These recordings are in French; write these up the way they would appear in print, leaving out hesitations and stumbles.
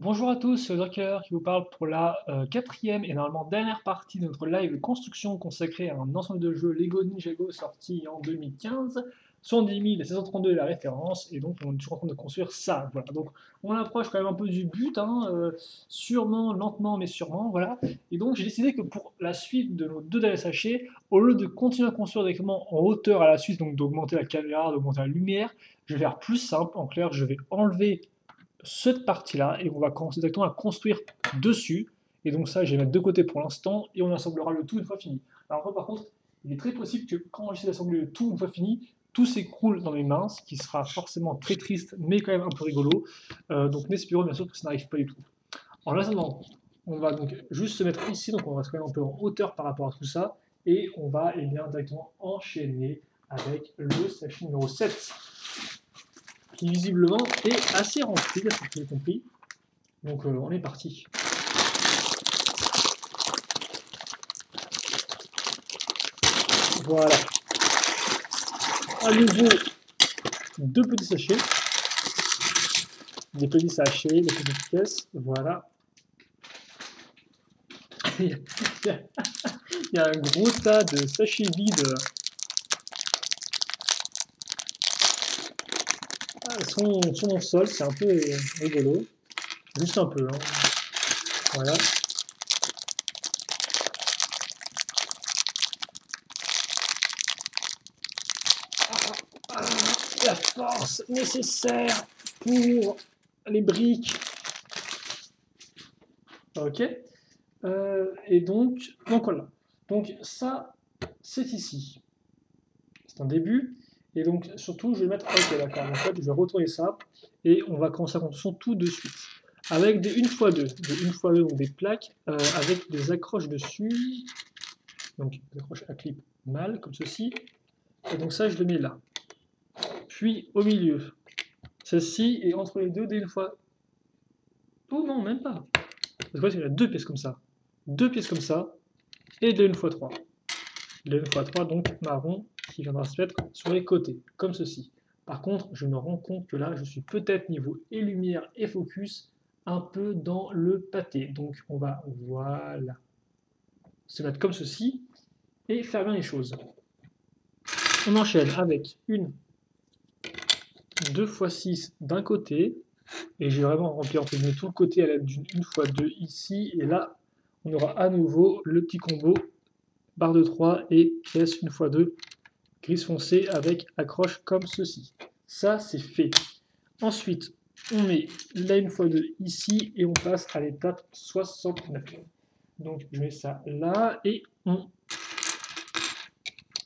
Bonjour à tous, c'est Drucker qui vous parle pour la quatrième et normalement dernière partie de notre live de construction consacrée à un ensemble de jeux Lego Ninjago sorti en 2015. 110 732 est la référence et donc on est toujours en train de construire ça. Voilà, donc on approche quand même un peu du but, hein, sûrement, lentement mais sûrement, voilà. Et donc j'ai décidé que pour la suite de nos deux derniers sachets, au lieu de continuer à construire directement en hauteur à la suite, donc d'augmenter la caméra, d'augmenter la lumière, je vais faire plus simple. En clair, je vais enlever cette partie-là et on va commencer directement à construire dessus. Et donc ça, je vais mettre de côté pour l'instant et on assemblera le tout une fois fini. Alors par contre, il est très possible que quand j'essaie d'assembler le tout une fois fini, tout s'écroule dans mes mains, ce qui sera forcément très triste, mais quand même un peu rigolo. Donc n'espérons bien sûr que ça n'arrive pas du tout. En attendant, on va donc juste se mettre ici, donc on va se mettre un peu en hauteur par rapport à tout ça, et on va bien directement enchaîner avec le sachet numéro 7 qui visiblement est assez rempli, d'après ce que j'ai compris. Donc on est parti. Voilà. À nouveau, deux petits sachets. Des petits sachets, des petites pièces. Voilà. Il y a un gros tas de sachets vides. Sont dans le sol, c'est un peu rigolo. Juste un peu. Hein. Voilà. La force nécessaire pour les briques. Ok. Et donc voilà. Donc ça, c'est ici. C'est un début. Et donc surtout, je vais mettre. Ok, d'accord. En fait, je vais retourner ça et on va commencer la construction tout de suite. Avec des 1x2. Des 1x2, donc des plaques avec des accroches dessus. Donc des accroches à clip mâle, comme ceci. Et donc ça, je le mets là. Puis au milieu. Celle-ci et entre les deux des 1x. Oh non, même pas. Parce qu'il y a deux pièces comme ça. Deux pièces comme ça. Et de 1x3. De 1x3, donc marron, qui viendra se mettre sur les côtés, comme ceci. Par contre, je me rends compte que là, je suis peut-être niveau et lumière et focus un peu dans le pâté. Donc on va, voilà, se mettre comme ceci et faire bien les choses. On enchaîne avec une 2x6 d'un côté, et j'ai vraiment rempli entre guillemets tout le côté à l'aide d'une 1x2 ici, et là, on aura à nouveau le petit combo barre de 3 et pièce 1x2 grise foncée avec accroche comme ceci. Ça, c'est fait. Ensuite, on met la 1x2 ici et on passe à l'étape 69. Donc, je mets ça là et on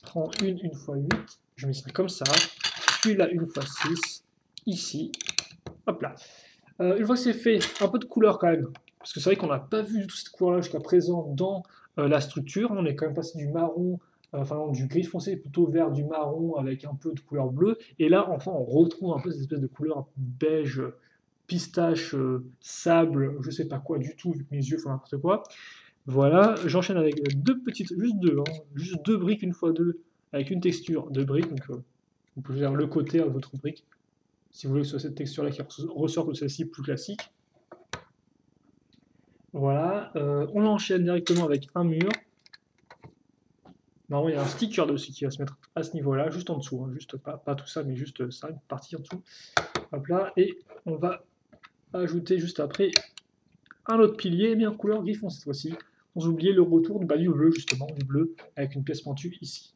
prend une 1x8. Je mets ça comme ça. Puis la 1x6 ici. Hop là. Une fois que c'est fait, un peu de couleur quand même. Parce que c'est vrai qu'on n'a pas vu du tout cette couleur-là jusqu'à présent dans la structure. On est quand même passé du marron, enfin du gris foncé plutôt vers du marron avec un peu de couleur bleue. Et là, enfin, on retrouve un peu cette espèce de couleur beige, pistache, sable, je sais pas quoi du tout, vu que mes yeux font n'importe quoi. Voilà, j'enchaîne avec deux petites, juste deux briques 1x2 avec une texture de briques. Donc vous pouvez faire le côté à votre brique si vous voulez que ce soit cette texture-là qui ressorte de celle-ci plus classique. Voilà, on enchaîne directement avec un mur. Normalement, il y a un sticker dessus qui va se mettre à ce niveau-là, juste en dessous, hein, juste pas tout ça, mais juste ça, une partie en dessous. Hop là, et on va ajouter juste après un autre pilier, mais en couleur griffon cette fois-ci, sans oublier le retour du bleu, justement, du bleu, avec une pièce pentue ici.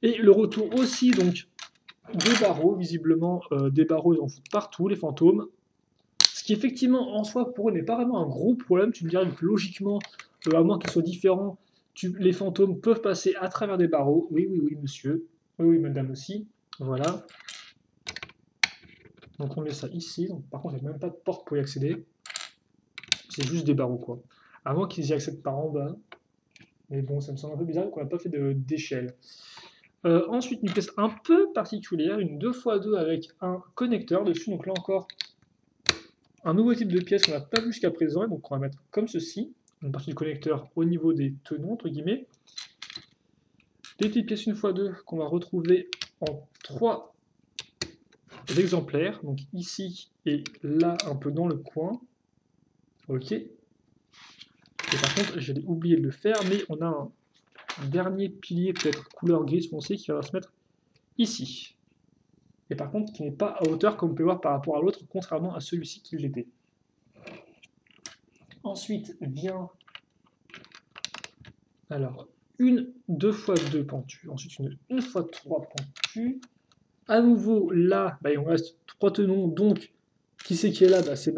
Et le retour aussi, donc, des barreaux, visiblement, des barreaux, ils en foutent partout, les fantômes. Ce qui effectivement en soi pour eux n'est pas vraiment un gros problème, tu me dirais que logiquement, à moins qu'ils soient différents, les fantômes peuvent passer à travers des barreaux. Oui, oui, oui, monsieur. Oui, oui, madame aussi. Voilà. Donc on met ça ici. Donc, par contre, il n'y a même pas de porte pour y accéder. C'est juste des barreaux, quoi. À moins qu'ils y accèdent par en bas. Mais bon, ça me semble un peu bizarre qu'on n'a pas fait d'échelle. Ensuite, une pièce un peu particulière, une 2x2 avec un connecteur dessus. Donc là encore, un nouveau type de pièce qu'on n'a pas vu jusqu'à présent, et donc on va mettre comme ceci, une partie du connecteur au niveau des tenons, entre guillemets. Des petites pièces 1x2 qu'on va retrouver en 3 exemplaires, donc ici et là, un peu dans le coin. Ok. Et par contre, j'allais oublier de le faire, mais on a un dernier pilier, peut-être couleur grise foncé, qui va se mettre ici. Et par contre, qui n'est pas à hauteur, comme on peut voir par rapport à l'autre, contrairement à celui-ci qui l'était. Ensuite vient, alors, une 2x2 pentue, ensuite une 1x3 pentue. À nouveau, là, bah, il me reste 3 tenons, donc, qui c'est qui est là? Bah, c'est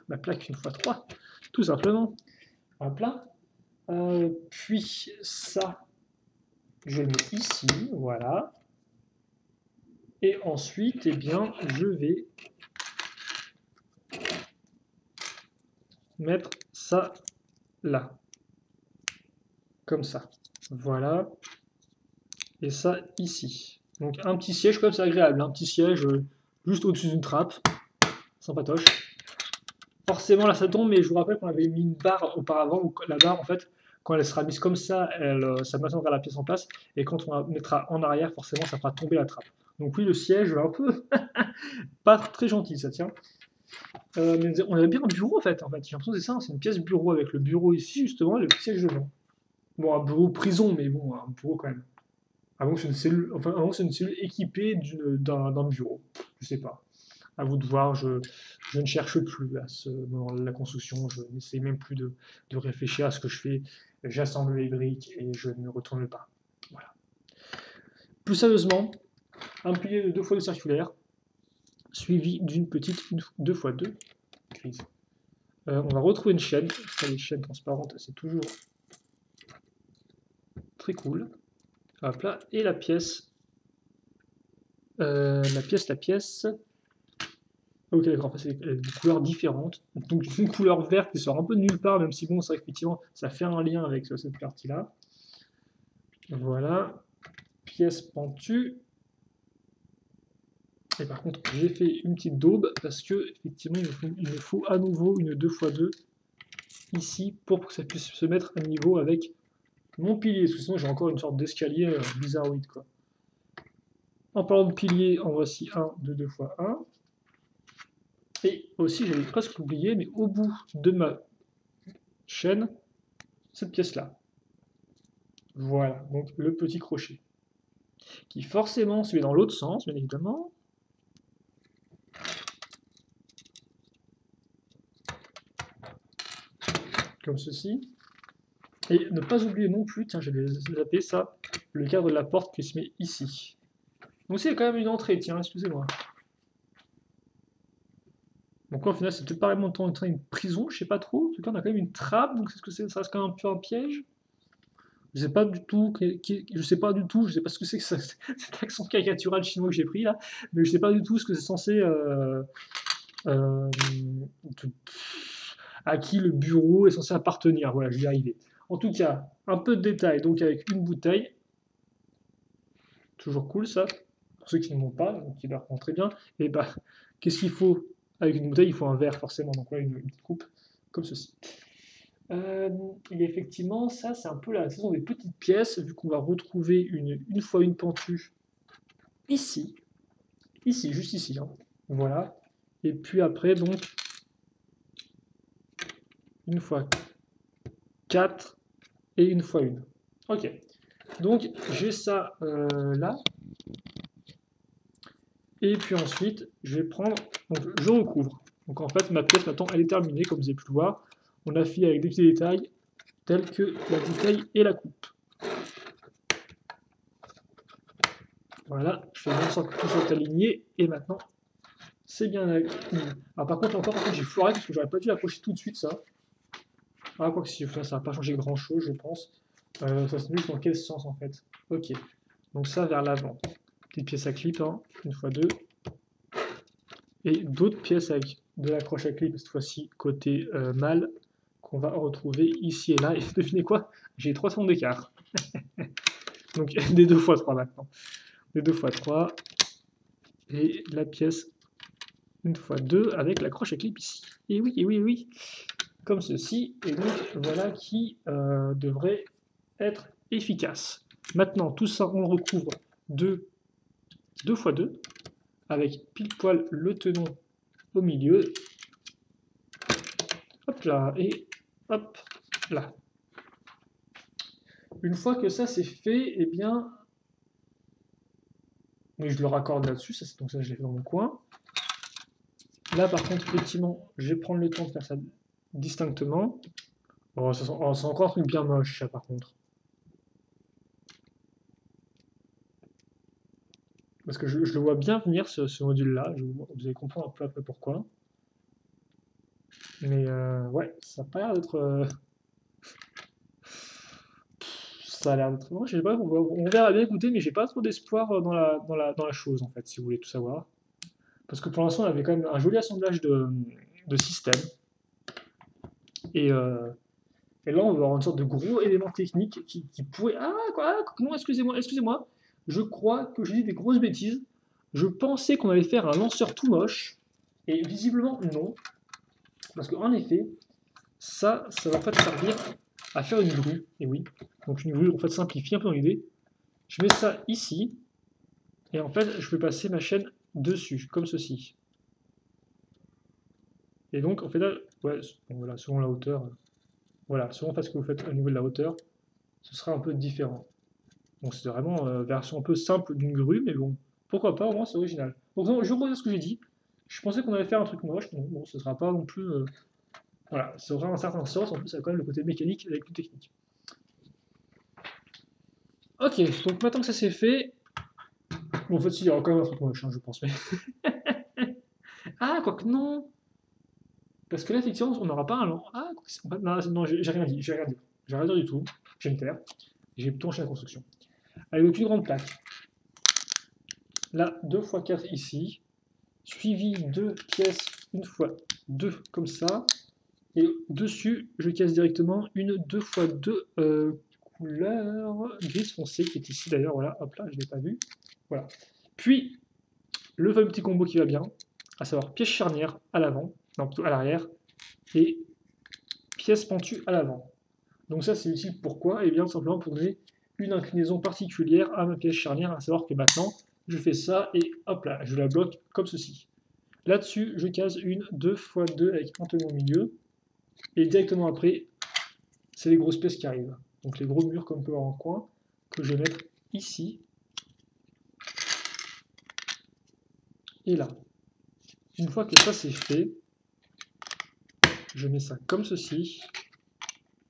ma plaque 1x3, tout simplement. Hop là. Puis ça, je le mets ici, voilà. Et ensuite, eh bien, je vais mettre ça là. Comme ça. Voilà. Et ça ici. Donc un petit siège, comme c'est agréable. Un petit siège juste au-dessus d'une trappe. Sympatoche. Forcément, là, ça tombe, mais je vous rappelle qu'on avait mis une barre auparavant, où la barre, en fait, quand elle sera mise comme ça, ça maintiendra la pièce en place, et quand on la mettra en arrière, forcément, ça fera tomber la trappe. Donc oui, le siège, un peu pas très gentil, ça tient. Mais on avait bien un bureau, en fait. J'ai l'impression que c'est ça, c'est une pièce bureau, avec le bureau ici, justement, et le siège devant. Bon, un bureau prison, mais bon, un bureau quand même. Avant que c'est une cellule, avant que c'est une cellule équipée d'un bureau. Je sais pas. À vous de voir, je ne cherche plus à ce moment de la construction, je n'essaie même plus de réfléchir à ce que je fais. J'assemble les briques et je ne retourne pas. Voilà. Plus sérieusement, un pilier de 2x2 circulaire, suivi d'une petite 2x2 grise. On va retrouver une chaîne. Ça, les chaînes transparentes, c'est toujours très cool. Hop là, et la pièce. La pièce. Ok, d'accord, c'est des couleurs différentes. Donc une couleur verte qui sort un peu de nulle part, même si bon, c'est vrai qu'effectivement, ça fait un lien avec cette partie-là. Voilà. Pièce pentue. Et par contre, j'ai fait une petite daube parce que effectivement, il me faut à nouveau une 2x2 ici pour que ça puisse se mettre à niveau avec mon pilier. Parce que sinon, j'ai encore une sorte d'escalier bizarroïde, quoi. En parlant de pilier, en voici un de 2x1. Et aussi, j'avais presque oublié, mais au bout de ma chaîne, cette pièce-là. Voilà, donc le petit crochet. Qui forcément se met dans l'autre sens, bien évidemment. Comme ceci. Et ne pas oublier non plus, tiens, j'avais zappé ça, le cadre de la porte qui se met ici. Donc c'est quand même une entrée, tiens, excusez-moi. Donc au final, c'est peut-être pas vraiment une prison, je sais pas trop. En tout cas, on a quand même une trappe, donc est-ce que ça reste quand même un peu un piège? Je sais pas du tout, je sais pas ce que c'est que cet accent caricatural chinois que j'ai pris là, mais je sais pas du tout ce que c'est censé euh, à qui le bureau est censé appartenir. Voilà, je vais y arriver. En tout cas, un peu de détails, donc avec une bouteille. Toujours cool ça. Pour ceux qui ne m'ont pas, donc qui leur rend très bien. Et bah, qu'est-ce qu'il faut avec une bouteille? Il faut un verre forcément. Donc voilà, une petite coupe comme ceci. Et effectivement, ça c'est un peu la saison des petites pièces, vu qu'on va retrouver une fois une pentue ici. Ici, juste ici. Hein. Voilà. Et puis après, donc, une fois 4 et une fois une. Ok. Donc j'ai ça là. Et puis ensuite, je vais prendre. Donc je recouvre. Donc en fait, ma pièce maintenant elle est terminée, comme vous avez pu le voir. On a fait avec des petits détails tels que la bouteille et la coupe. Voilà, je fais bien en sorte que tout soit aligné. Et maintenant, c'est bien aligné. Alors par contre, j'ai foiré parce que j'aurais pas dû accrocher tout de suite ça. Ah, quoi que si, ça va pas changer grand chose, je pense. Ça se met dans quel sens en fait? Ok. Donc ça vers l'avant. Petite pièce à clip, hein, une fois deux. Et d'autres pièces avec de l'accroche à clip, cette fois-ci côté mâle, qu'on va retrouver ici et là. Et devinez quoi? J'ai 3 secondes d'écart. Donc des 2x3 maintenant. Des 2x3. Et la pièce 1x2 avec l'accroche à clip ici. Et oui, et oui, et oui. Comme ceci. Et donc voilà qui devrait être efficace. Maintenant, tout ça, on le recouvre de 2x2. avec pile poil le tenon au milieu. Hop là, et hop là. Une fois que ça c'est fait, eh bien... Oui, je le raccorde là-dessus, donc ça je l'ai fait dans mon coin. Là par contre, effectivement, je vais prendre le temps de faire ça distinctement. Oh, c'est encore un truc bien moche, ça par contre. Parce que je le vois bien venir, ce module-là. Vous allez comprendre un peu après pourquoi. Mais ouais, ça a pas l'air d'être... ça a l'air d'être... Moi, je sais pas, on verra bien, écoutez, mais j'ai pas trop d'espoir dans la chose, en fait, si vous voulez tout savoir. Parce que pour l'instant, on avait quand même un joli assemblage de systèmes. Et là, on va avoir une sorte de gros élément technique qui pourrait... Ah, quoi, non, excusez-moi, excusez-moi. Je crois que j'ai dit des grosses bêtises. Je pensais qu'on allait faire un lanceur tout moche. Et visiblement, non. Parce qu'en effet, ça va en fait servir à faire une grue. Et oui, donc une grue, en fait, simplifie un peu dans l'idée. Je mets ça ici. Et en fait, je peux passer ma chaîne dessus, comme ceci. Et donc, en fait, là, ouais, bon, voilà, selon la hauteur, voilà, selon en fait, ce que vous faites au niveau de la hauteur, ce sera un peu différent. Donc c'est vraiment version un peu simple d'une grue, mais bon, pourquoi pas, au moins c'est original. Donc non, je reviens à ce que j'ai dit. Je pensais qu'on allait faire un truc moche, mais bon, ce sera pas non plus... voilà, ça aura un certain sens, en plus ça a quand même le côté mécanique avec le technique. Ok, donc maintenant que ça c'est fait... Bon, en fait, il y aura quand même un truc moche, hein, je pense, mais... ah, quoique non. Parce que là, effectivement, on n'aura pas un... Ah, non, j'ai rien dit, j'ai rien dit. J'ai rien dit du tout, je vais me taire. J'ai plutôt enchaîné la construction. Avec une plus grande plaque. Là, 2 x 4 ici, suivi de pièces 1 x 2 comme ça, et dessus, je casse directement une 2 x 2 couleur gris foncé, qui est ici d'ailleurs, voilà, hop là, je ne l'ai pas vu, voilà. Puis, le fameux petit combo qui va bien, à savoir pièce charnière à l'avant, non, plutôt à l'arrière, et pièce pentue à l'avant. Donc ça, c'est utile pourquoi? Et bien simplement pour donner une inclinaison particulière à ma pièce charnière, à savoir que maintenant, je fais ça et hop là, je la bloque comme ceci. Là-dessus, je case une 2 x 2 avec un tenon au milieu. Et directement après, c'est les grosses pièces qui arrivent. Donc les gros murs qu'on peut avoir en coin, que je vais mettre ici. Et là. Une fois que ça c'est fait, je mets ça comme ceci.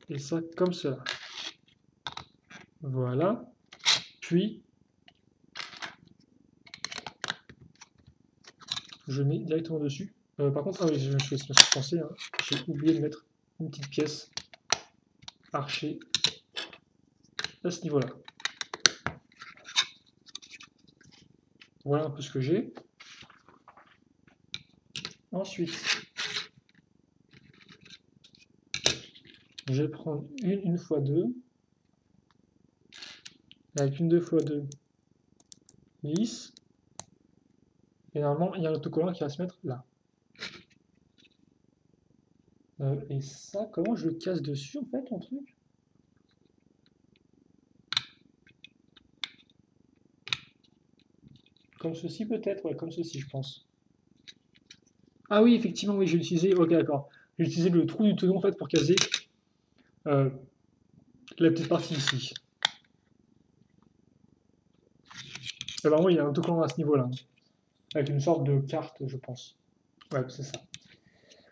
Et ça comme cela. Voilà. Puis, je mets directement dessus. Par contre, ah oui, je me suis pensé, hein, j'ai oublié de mettre une petite pièce archée à ce niveau-là. Voilà un peu ce que j'ai. Ensuite, je vais prendre une x 2, avec une 2 x 2 lisse. Et normalement, il y a un autocollant qui va se mettre là. Et ça, comment je le casse dessus en fait, ton truc? Comme ceci peut-être, ouais, comme ceci je pense. Ah oui, effectivement, oui, j'ai utilisé, ok d'accord. J'ai utilisé le trou du tenon en fait pour caser la petite partie ici. Alors oui, il y a un autocollant à ce niveau-là, avec une sorte de carte, je pense. Ouais, c'est ça.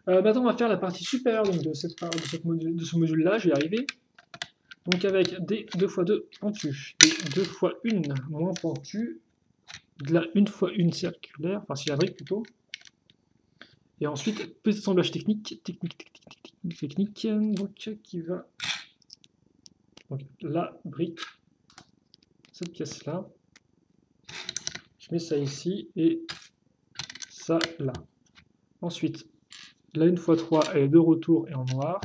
Maintenant, on va faire la partie supérieure donc, de ce module-là, je vais y arriver. Donc avec des 2 x 2 pentus, des 2 x 1 moins pentus, de la 1 x 1 circulaire, enfin cylindrique plutôt. Et ensuite, petit assemblage technique, donc qui va... Donc la brique, cette pièce-là, je mets ça ici et ça là. Ensuite, la 1 x 3, elle est de retour et en noir,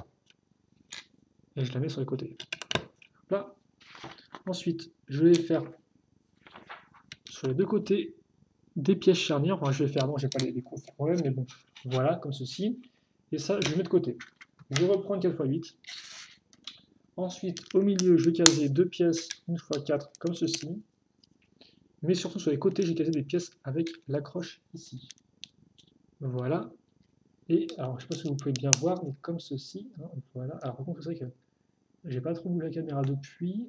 et je la mets sur les côtés. Là. Ensuite, je vais faire sur les deux côtés des pièces charnières. Enfin, je vais faire, non, j'ai pas les coups problème, mais bon, voilà, comme ceci. Et ça, je mets de côté. Je reprends une 4x8. Ensuite, au milieu, je vais caser deux pièces 1 x 4 comme ceci. Mais surtout sur les côtés, j'ai casé des pièces avec l'accroche ici. Voilà. Et alors, je ne sais pas si vous pouvez bien voir, mais comme ceci. Hein, voilà. Alors, par contre, c'est vrai que j'ai pas trop bougé la caméra depuis.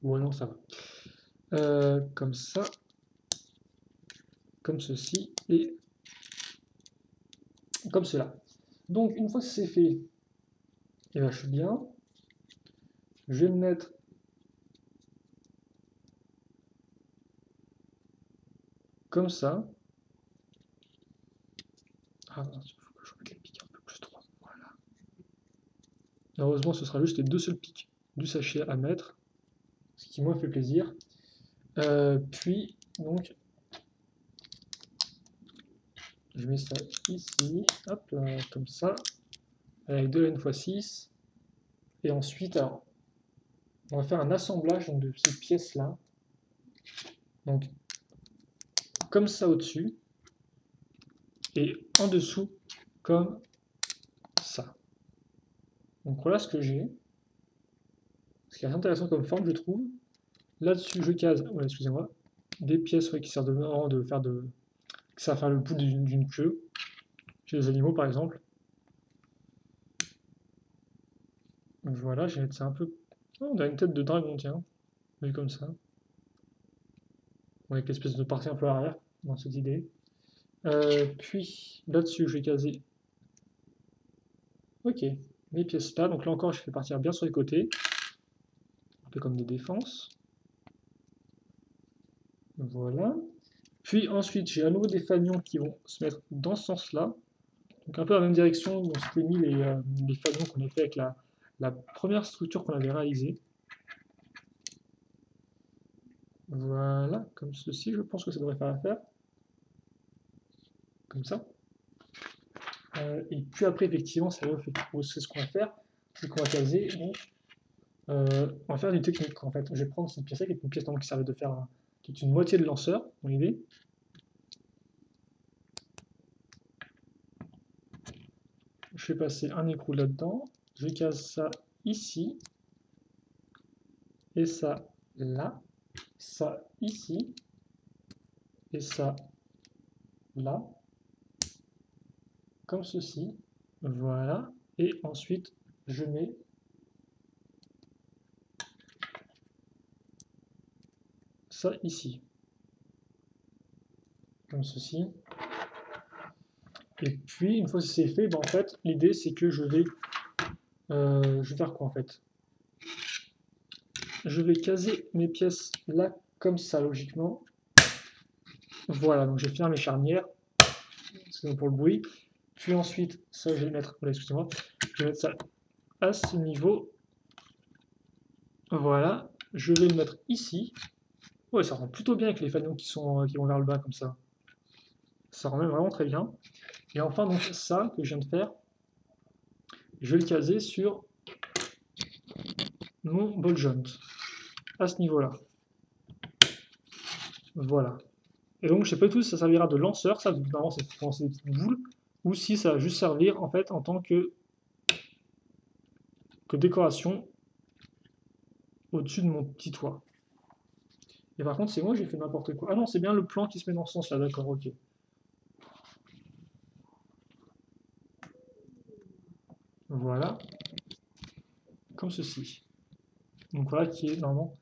Ouais, non, ça va. Comme ça. Comme ceci. Et comme cela. Donc, une fois que c'est fait, et ben, je suis bien. Je vais me mettre comme ça. Ah, il faut que je mette les pics un peu plus droits. Voilà. Heureusement, ce sera juste les deux seuls pics du sachet à mettre, ce qui moi fait plaisir. Puis, donc, je mets ça ici, hop là, comme ça, avec 2 n x 6. Et ensuite, alors, on va faire un assemblage donc, de ces pièces-là. Donc, comme ça au-dessus, et en dessous, comme ça. Donc voilà ce que j'ai. Ce qui est assez intéressant comme forme, je trouve. Là-dessus, je case, ouais, excusez-moi, des pièces qui servent de faire ça va faire le bout d'une queue, chez les animaux par exemple. Voilà, je vais mettre ça un peu. Oh, on a une tête de dragon, tiens, vu comme ça. Avec l'espèce de partie un peu arrière dans cette idée. Puis là-dessus, je vais caser. Ok, mes pièces là. Donc là encore, je fais partir bien sur les côtés, un peu comme des défenses. Voilà. Puis ensuite, j'ai à nouveau des fanions qui vont se mettre dans ce sens-là. Donc un peu la même direction dont s'étaient mis les fanions qu'on a fait avec la première structure qu'on avait réalisée. Voilà, comme ceci, je pense que ça devrait faire l'affaire. Comme ça. Et puis après, effectivement, c'est ce qu'on va faire, c'est qu'on va caser, donc, on va faire du technique en fait. Je vais prendre cette pièce-là, qui est une pièce qui servait de faire, qui est une moitié de lanceur, dans l'idée. Je vais passer un écrou là-dedans, je case ça ici, et ça là, ça ici, et ça là, comme ceci, voilà, et ensuite je mets ça ici, comme ceci. Et puis, une fois que c'est fait, ben, en fait, l'idée c'est que je vais faire quoi en fait? Je vais caser mes pièces là, comme ça, logiquement. Voilà, donc je vais faire mes charnières, c'est pour le bruit. Puis ensuite, ça je vais le mettre, voilà, excusez-moi, je vais mettre ça à ce niveau. Voilà, je vais le mettre ici. Ouais, ça rend plutôt bien avec les fanions qui vont vers le bas comme ça. Ça rend même vraiment très bien. Et enfin, donc ça que je viens de faire, je vais le caser sur mon ball joint, à ce niveau-là. Voilà. Et donc, je sais pas du tout si ça servira de lanceur, ça, normalement c'est pour lancer des petites boules, ou si ça va juste servir en fait en tant que décoration au-dessus de mon petit toit. Et par contre, c'est moi, j'ai fait n'importe quoi. Ah non, c'est bien le plan qui se met dans ce sens-là, d'accord, ok. Voilà. Comme ceci. Donc voilà qui est normalement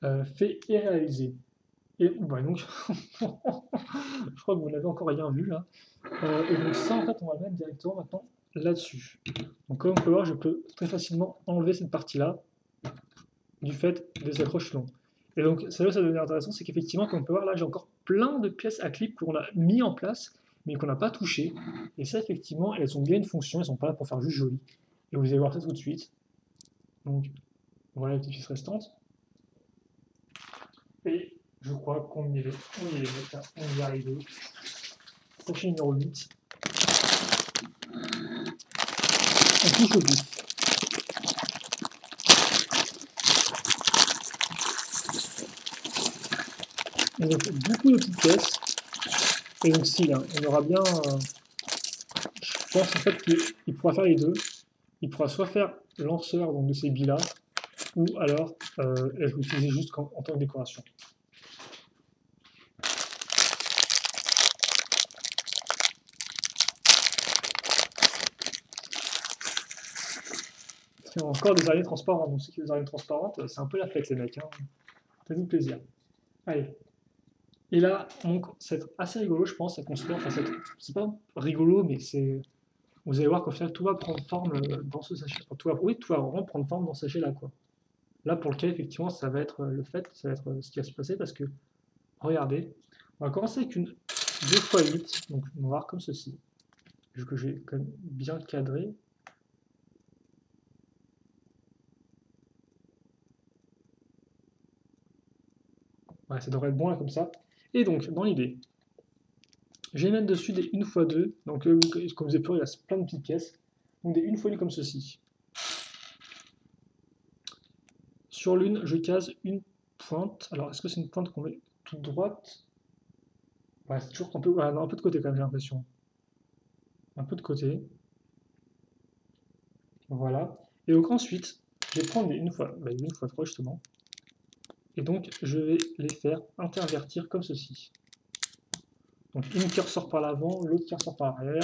fait et réalisé. Et bah donc, je crois que vous n'avez encore rien vu là. Et donc ça, en fait, on va le mettre directement maintenant là-dessus. Donc comme on peut voir, je peux très facilement enlever cette partie-là du fait des accroches longues. Et donc c'est là où ça devient intéressant, c'est qu'effectivement, comme on peut voir là, j'ai encore plein de pièces à clip qu'on a mis en place, mais qu'on n'a pas touché. Et ça, effectivement, elles ont bien une fonction, elles sont pas là pour faire juste joli. Et vous allez voir ça tout de suite. Donc voilà les petites pièces restantes. Et je crois qu'on y est, on y est arrivé. Sachet numéro 8. On touche au but. Et donc beaucoup de petites pièces. Et donc si, hein, on aura bien... je pense en fait qu'il pourra faire les deux. Il pourra soit faire lanceur donc, de ces billes-là, ou alors elle peut l'utiliser juste en tant que décoration. Et encore des araignées transparentes, donc ceux qui ont des araignées transparentes, c'est un peu la fête les mecs, hein. Faites-vous plaisir. Allez. Et là, donc, c'est assez rigolo, je pense, à construire. Enfin, c'est pas rigolo, mais c'est. Vous allez voir qu'au final, tout va prendre forme dans ce sachet. Enfin, tout va vraiment prendre forme dans ce sachet-là, quoi. Là, pour le cas, effectivement, ça va être le fait, ça va être ce qui va se passer parce que, regardez, on va commencer avec une 2x8, donc on va voir comme ceci, que je vais quand même bien cadrer. Ouais, ça devrait être bon là comme ça. Et donc, dans l'idée, je vais mettre dessus des 1x2, donc comme vous avez pu voir, il y a plein de petites pièces, donc des 1x1 comme ceci. Sur l'une, je case une pointe. Alors, est-ce que c'est une pointe qu'on met toute droite? Ouais, c'est toujours un peu, ouais, non, un peu de côté quand même, j'ai l'impression. Un peu de côté. Voilà. Et donc ensuite, je vais prendre une fois 3 justement. Et donc, je vais les faire intervertir comme ceci. Donc, une qui ressort par l'avant, l'autre qui ressort par l'arrière.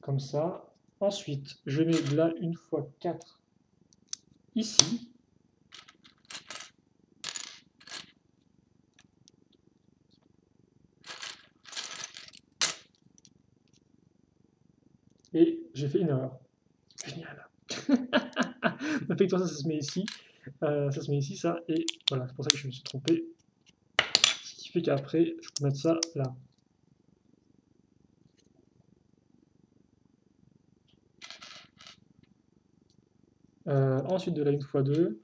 Comme ça. Ensuite, je mets de là 1x4 ici. Et j'ai fait une erreur. Génial. Effectivement, ça se met ici. Ça se met ici, ça. Et voilà, c'est pour ça que je me suis trompé. Ce qui fait qu'après, je peux mettre ça là. Ensuite, de la 1x2.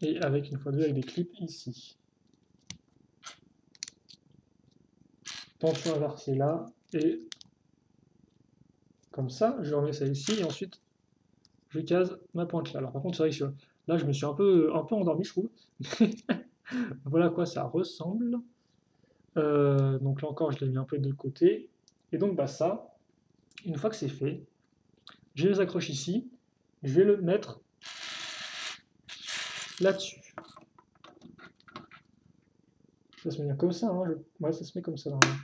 Et avec 1x2 avec des clips ici. Tension inversée là. Et comme ça, je remets ça ici. Et ensuite, je case ma pointe là. Alors par contre, c'est vrai que là, je me suis un peu endormi, je trouve. Voilà à quoi ça ressemble. Donc là encore, je l'ai mis un peu de côté. Et donc bah ça, une fois que c'est fait, je les accroche ici. Je vais le mettre là-dessus. Ça se met bien comme ça, hein. Ouais, ça se met comme ça normalement.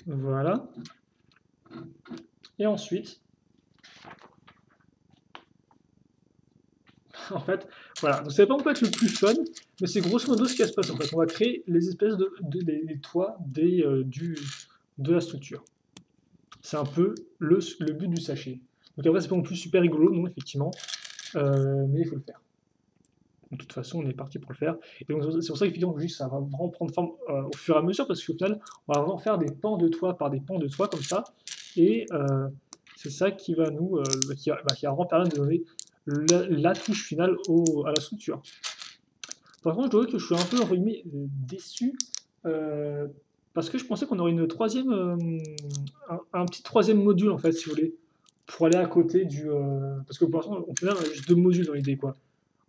Voilà. Et ensuite, en fait, voilà. Donc ça va pas peut-être le plus fun, mais c'est grosso modo ce qui va se passer. En fait, on va créer les espèces des toits de la structure. C'est un peu le but du sachet. Donc après, c'est pas non plus super rigolo, non, effectivement, mais il faut le faire. De toute façon, on est parti pour le faire. Et donc c'est pour ça qu'effectivement, ça va vraiment prendre forme au fur et à mesure, parce qu'au final, on va vraiment faire des pans de toit par des pans de toit comme ça. Et c'est ça qui va nous, qui va vraiment permettre de donner la touche finale à la structure. Par contre, je dois dire que je suis un peu entre guillemets, déçu, parce que je pensais qu'on aurait une troisième, un petit troisième module en fait, si vous voulez, pour aller à côté du. Parce que pour l'instant, au final, on a juste deux modules dans l'idée, quoi.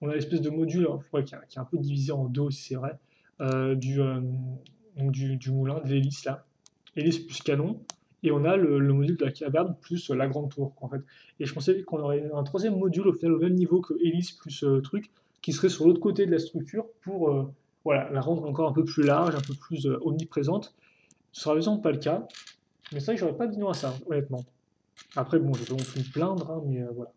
On a l'espèce de module ouais, qui est un peu divisé en deux, si c'est vrai, donc du moulin, de l'hélice là, hélice plus canon, et on a le module de la caverne plus la grande tour, en fait. Et je pensais qu'on aurait un troisième module au final au même niveau que hélice plus truc, qui serait sur l'autre côté de la structure pour voilà, la rendre encore un peu plus large, un peu plus omniprésente. Ce sera évidemment pas le cas, mais c'est vrai que j'aurais pas dit non à ça, honnêtement. Après, bon, je vais pas non plus me plaindre, hein, mais voilà.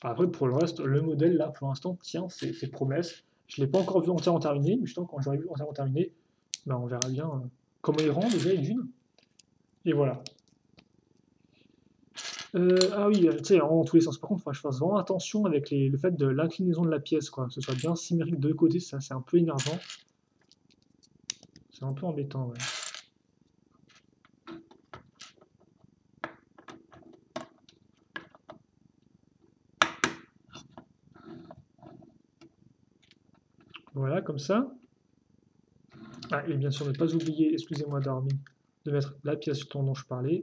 Après, pour le reste, le modèle, là, pour l'instant, tient ses promesses. Je ne l'ai pas encore vu entièrement terminé, mais justement, quand j'aurai vu entièrement terminé, ben, on verra bien comment il rend déjà, d'une. Et voilà. Ah oui, tu sais, en tous les sens. Par contre, il faut que je fasse vraiment attention avec le fait de l'inclinaison de la pièce, quoi. Que ce soit bien symétrique de deux côtés, ça, c'est un peu énervant. C'est un peu embêtant, ouais. Voilà, comme ça. Ah, et bien sûr, ne pas oublier, excusez-moi Darmy, de mettre la pièce dont je parlais.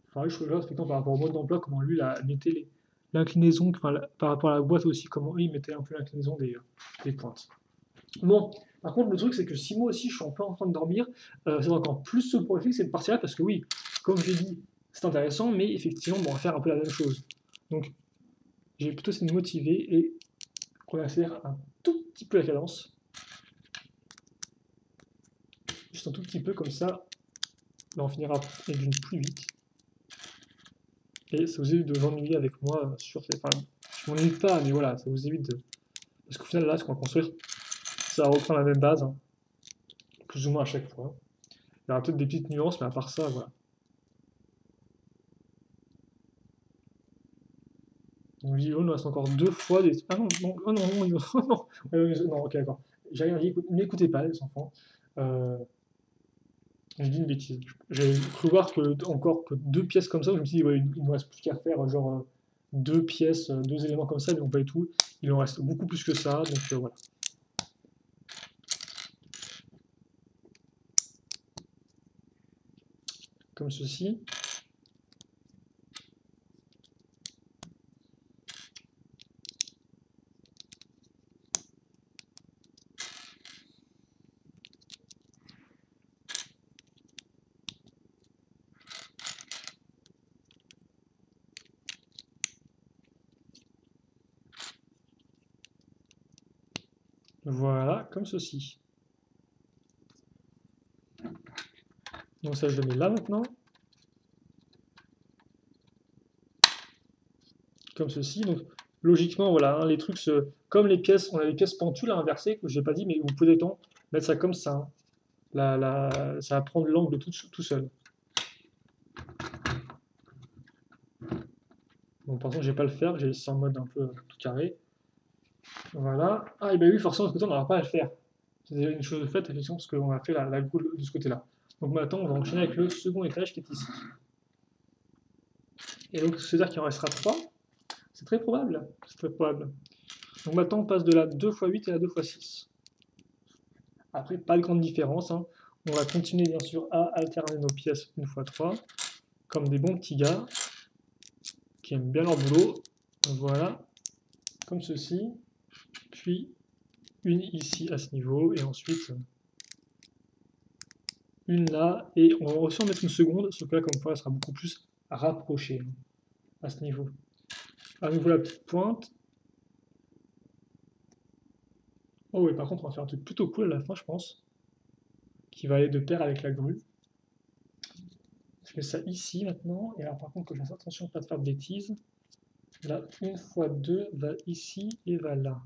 Enfin, je regarde effectivement par rapport au mode d'emploi, comment lui, mettait l'inclinaison, enfin, par rapport à la boîte aussi, comment eux, ils mettaient un peu l'inclinaison des pointes. Bon, par contre, le truc, c'est que si moi aussi je suis un peu en train de dormir, c'est encore plus ce pour effet cette partie-là, parce que oui, comme j'ai dit, c'est intéressant, mais effectivement, bon, on va faire un peu la même chose. Donc, j'ai plutôt essayé de me motiver et on accélère un tout petit peu la cadence. Juste un tout petit peu, comme ça, là, on finira avec d'une plus vite. Et ça vous évite de vous ennuyer avec moi sur ces. Enfin, je m'ennuie pas, mais voilà, ça vous évite de. Parce qu'au final, là, ce qu'on va construire, ça reprend la même base, hein, plus ou moins à chaque fois. Il y aura peut-être des petites nuances, mais à part ça, voilà. Donc, il nous reste encore deux fois des. Ah non, non, oh non, non, non, non, non, ok, d'accord. J'ai rien dit, n'écoutez pas, les enfants. Euh, je dis une bêtise. J'ai cru voir que encore que deux pièces comme ça, je me suis dit, ouais, il ne reste plus qu'à faire genre deux pièces, deux éléments comme ça, mais non pas du tout. Il en reste beaucoup plus que ça, donc voilà. Comme ceci. Voilà, comme ceci. Donc ça, je le mets là maintenant. Comme ceci. Donc logiquement, voilà, hein, les trucs, comme les pièces, on a les pièces pentues à inverser, que je n'ai pas dit, mais vous pouvez donc mettre ça comme ça, hein. Ça va prendre l'angle tout seul. Bon, par contre, je vais pas le faire, j'ai laissé en mode un peu tout carré. Voilà. Ah, et bien oui, forcément, de ce côté, on n'aura pas à le faire. C'est déjà une chose de faite, effectivement, parce qu'on a fait la goule de ce côté-là. Donc maintenant, on va enchaîner avec le second étage qui est ici. Et donc, c'est-à-dire qu'il en restera 3. C'est très probable. C'est très probable. Donc maintenant, on passe de la 2 x 8 à la 2 x 6. Après, pas de grande différence, hein. On va continuer, bien sûr, à alterner nos pièces une fois 3, comme des bons petits gars qui aiment bien leur boulot. Voilà, comme ceci. Puis une ici à ce niveau, et ensuite une là, et on va aussi en mettre une seconde, sauf que là, comme quoi, elle sera beaucoup plus rapprochée à ce niveau. À nouveau la petite pointe. Oh oui, par contre, on va faire un truc plutôt cool à la fin, je pense, qui va aller de pair avec la grue. Je mets ça ici maintenant, et alors par contre, que je fasse attention à ne pas faire de bêtises. Là, une fois 2 va ici et va là.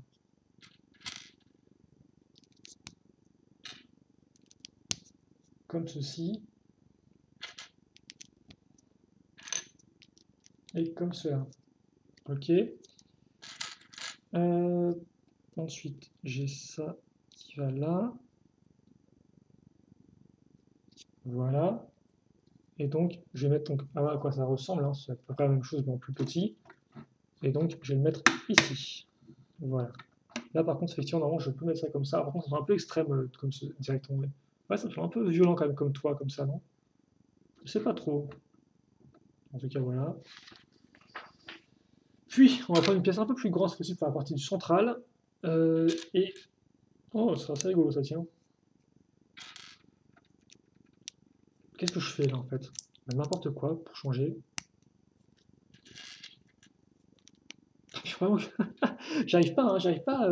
Comme ceci. Et comme cela. Ok. Ensuite, j'ai ça qui va là. Voilà. Et donc, je vais mettre donc, à quoi ça ressemble, hein, c'est à peu près la même chose, mais en plus petit. Et donc, je vais le mettre ici. Voilà. Là, par contre, effectivement, normalement, je peux mettre ça comme ça. Par contre, ça fait un peu extrême, comme ce, directement. Ouais, ça fait un peu violent quand même, comme toi, comme ça, non? Je sais pas trop. En tout cas, voilà. Puis, on va prendre une pièce un peu plus grande, cette fois-ci, pour la partie du central. Et... Oh, ça assez rigolo, ça tient. Qu'est-ce que je fais, là, en fait? Ben, n'importe quoi, pour changer. J'arrive pas, hein, j'arrive pas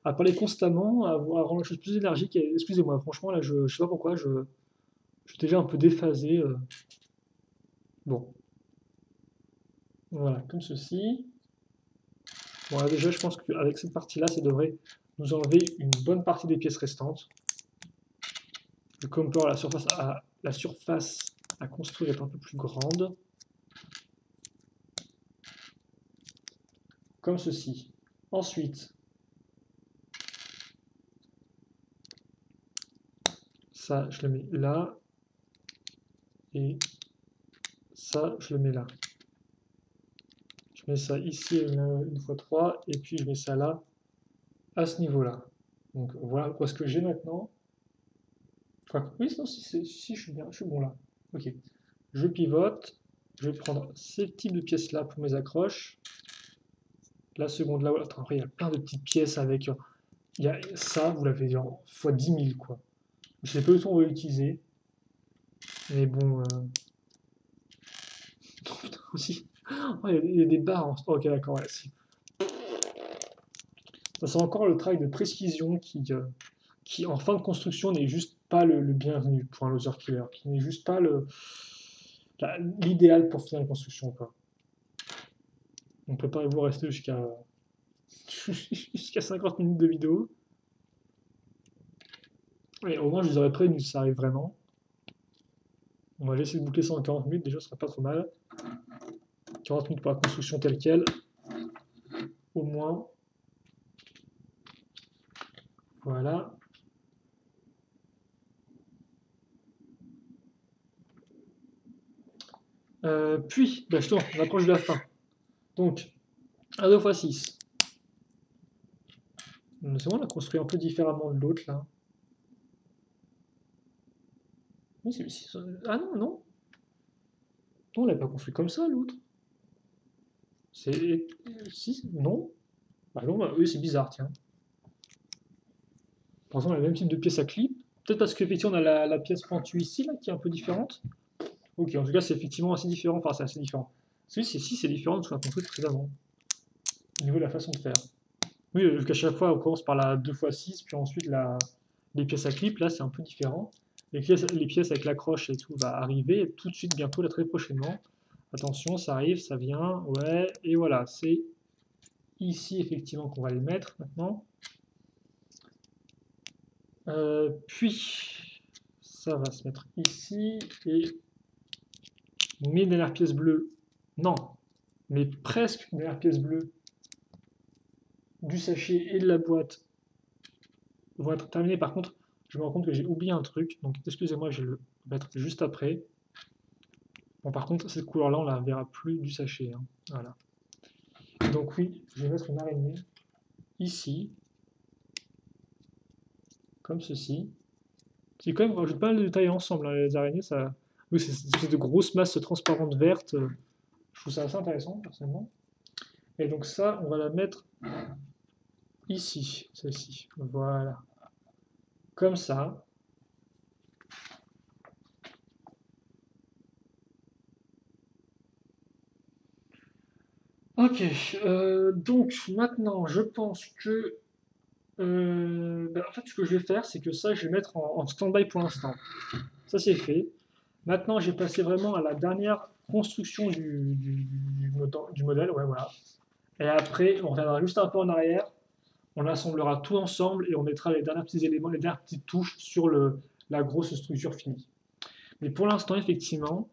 à parler constamment, à rendre les choses plus énergiques. Excusez-moi, franchement, là, je sais pas pourquoi, je suis déjà un peu déphasé. Bon, voilà, comme ceci. Bon, là, déjà, je pense qu'avec cette partie-là, ça devrait nous enlever une bonne partie des pièces restantes. Vu qu'on peut avoir la surface à construire est un peu plus grande. Comme ceci. Ensuite, ça, je le mets là. Et ça, je le mets là. Je mets ça ici une fois 3, et puis je mets ça là, à ce niveau-là. Donc voilà quoi ce que j'ai maintenant. Oui, non, si, je suis bien, je suis bon là. Ok. Je pivote. Je vais prendre ces types de pièces-là pour mes accroches. la seconde là. Attends, après, il y a plein de petites pièces avec. Il y a ça, vous l'avez genre fois 10 000 quoi. Je sais pas où on va l'utiliser. Mais bon. Oh, putain, aussi. Oh, il y a des barres. Ok, d'accord, ouais, si. Ça, c'est encore le travail de précision qui, en fin de construction, n'est juste pas le bienvenu pour un loser killer, qui n'est juste pas l'idéal pour finir une construction, quoi. Donc préparez-vous à rester jusqu'à 50 minutes de vidéo. Et au moins, je vous aurais prévenu si ça arrive vraiment. On va essayer de boucler ça en 40 minutes, déjà, ce serait pas trop mal. 40 minutes pour la construction telle quelle, au moins. Voilà. Puis, bah, justement, on approche de la fin. Donc, 1 2 x 6. C'est bon, on l'a construit un peu différemment de l'autre, là. Oui, ah non, non. Non, on l'a pas construit comme ça, l'autre. C'est... Si, non. Bah non, bah, oui, c'est bizarre, tiens. Par exemple, on a le même type de pièce à clip. Peut-être parce qu'effectivement, on a la pièce pentue ici, là, qui est un peu différente. Ok, en tout cas, c'est effectivement assez différent. Enfin, c'est assez différent. C'est différent de ce qu'on a construit précédemment. Au niveau de la façon de faire. Oui, vu qu'à chaque fois, on commence par la 2 x 6, puis ensuite les pièces à clip, là, c'est un peu différent. Les pièces avec l'accroche et tout va arriver tout de suite, bientôt, là, très prochainement. Attention, ça arrive, ça vient, ouais, et voilà, c'est ici, effectivement, qu'on va les mettre, maintenant. Puis, ça va se mettre ici, et mes dernières pièces bleues, non, mais presque dernières pièces bleues du sachet et de la boîte vont être terminées. Par contre, je me rends compte que j'ai oublié un truc, donc excusez-moi, je vais le mettre juste après. Bon, par contre, cette couleur-là, on la verra plus du sachet, hein. Voilà. Donc oui, je vais mettre une araignée ici, comme ceci. C'est quand même, rajoute pas mal de détails ensemble, hein, les araignées, ça... Oui, c'est une espèce de grosse masse transparente verte. Je trouve ça assez intéressant, personnellement. Et donc ça, on va la mettre ici, celle-ci. Voilà. Comme ça. Ok, donc maintenant, je pense que... en fait, ce que je vais faire, c'est que ça, je vais mettre en stand-by pour l'instant. Ça, c'est fait. Maintenant, j'ai passé vraiment à la dernière construction du modèle. Ouais, voilà. Et après, on reviendra juste un peu en arrière. On assemblera tout ensemble et on mettra les derniers petits éléments, les dernières petites touches sur la grosse structure finie. Mais pour l'instant, effectivement,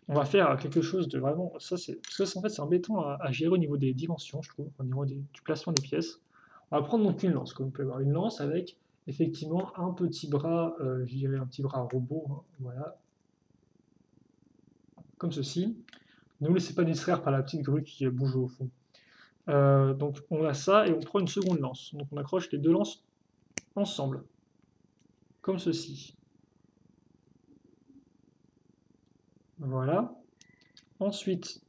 on va faire quelque chose de vraiment. Parce que en fait, c'est embêtant à gérer au niveau des dimensions, je trouve, au niveau du placement des pièces. On va prendre donc une lance, comme vous pouvez voir. Une lance avec effectivement un petit bras, je dirais un petit bras robot, hein, voilà, comme ceci. Ne vous laissez pas distraire par la petite grue qui bouge au fond. Donc on a ça et on prend une seconde lance. Donc on accroche les deux lances ensemble, comme ceci. Voilà. Ensuite,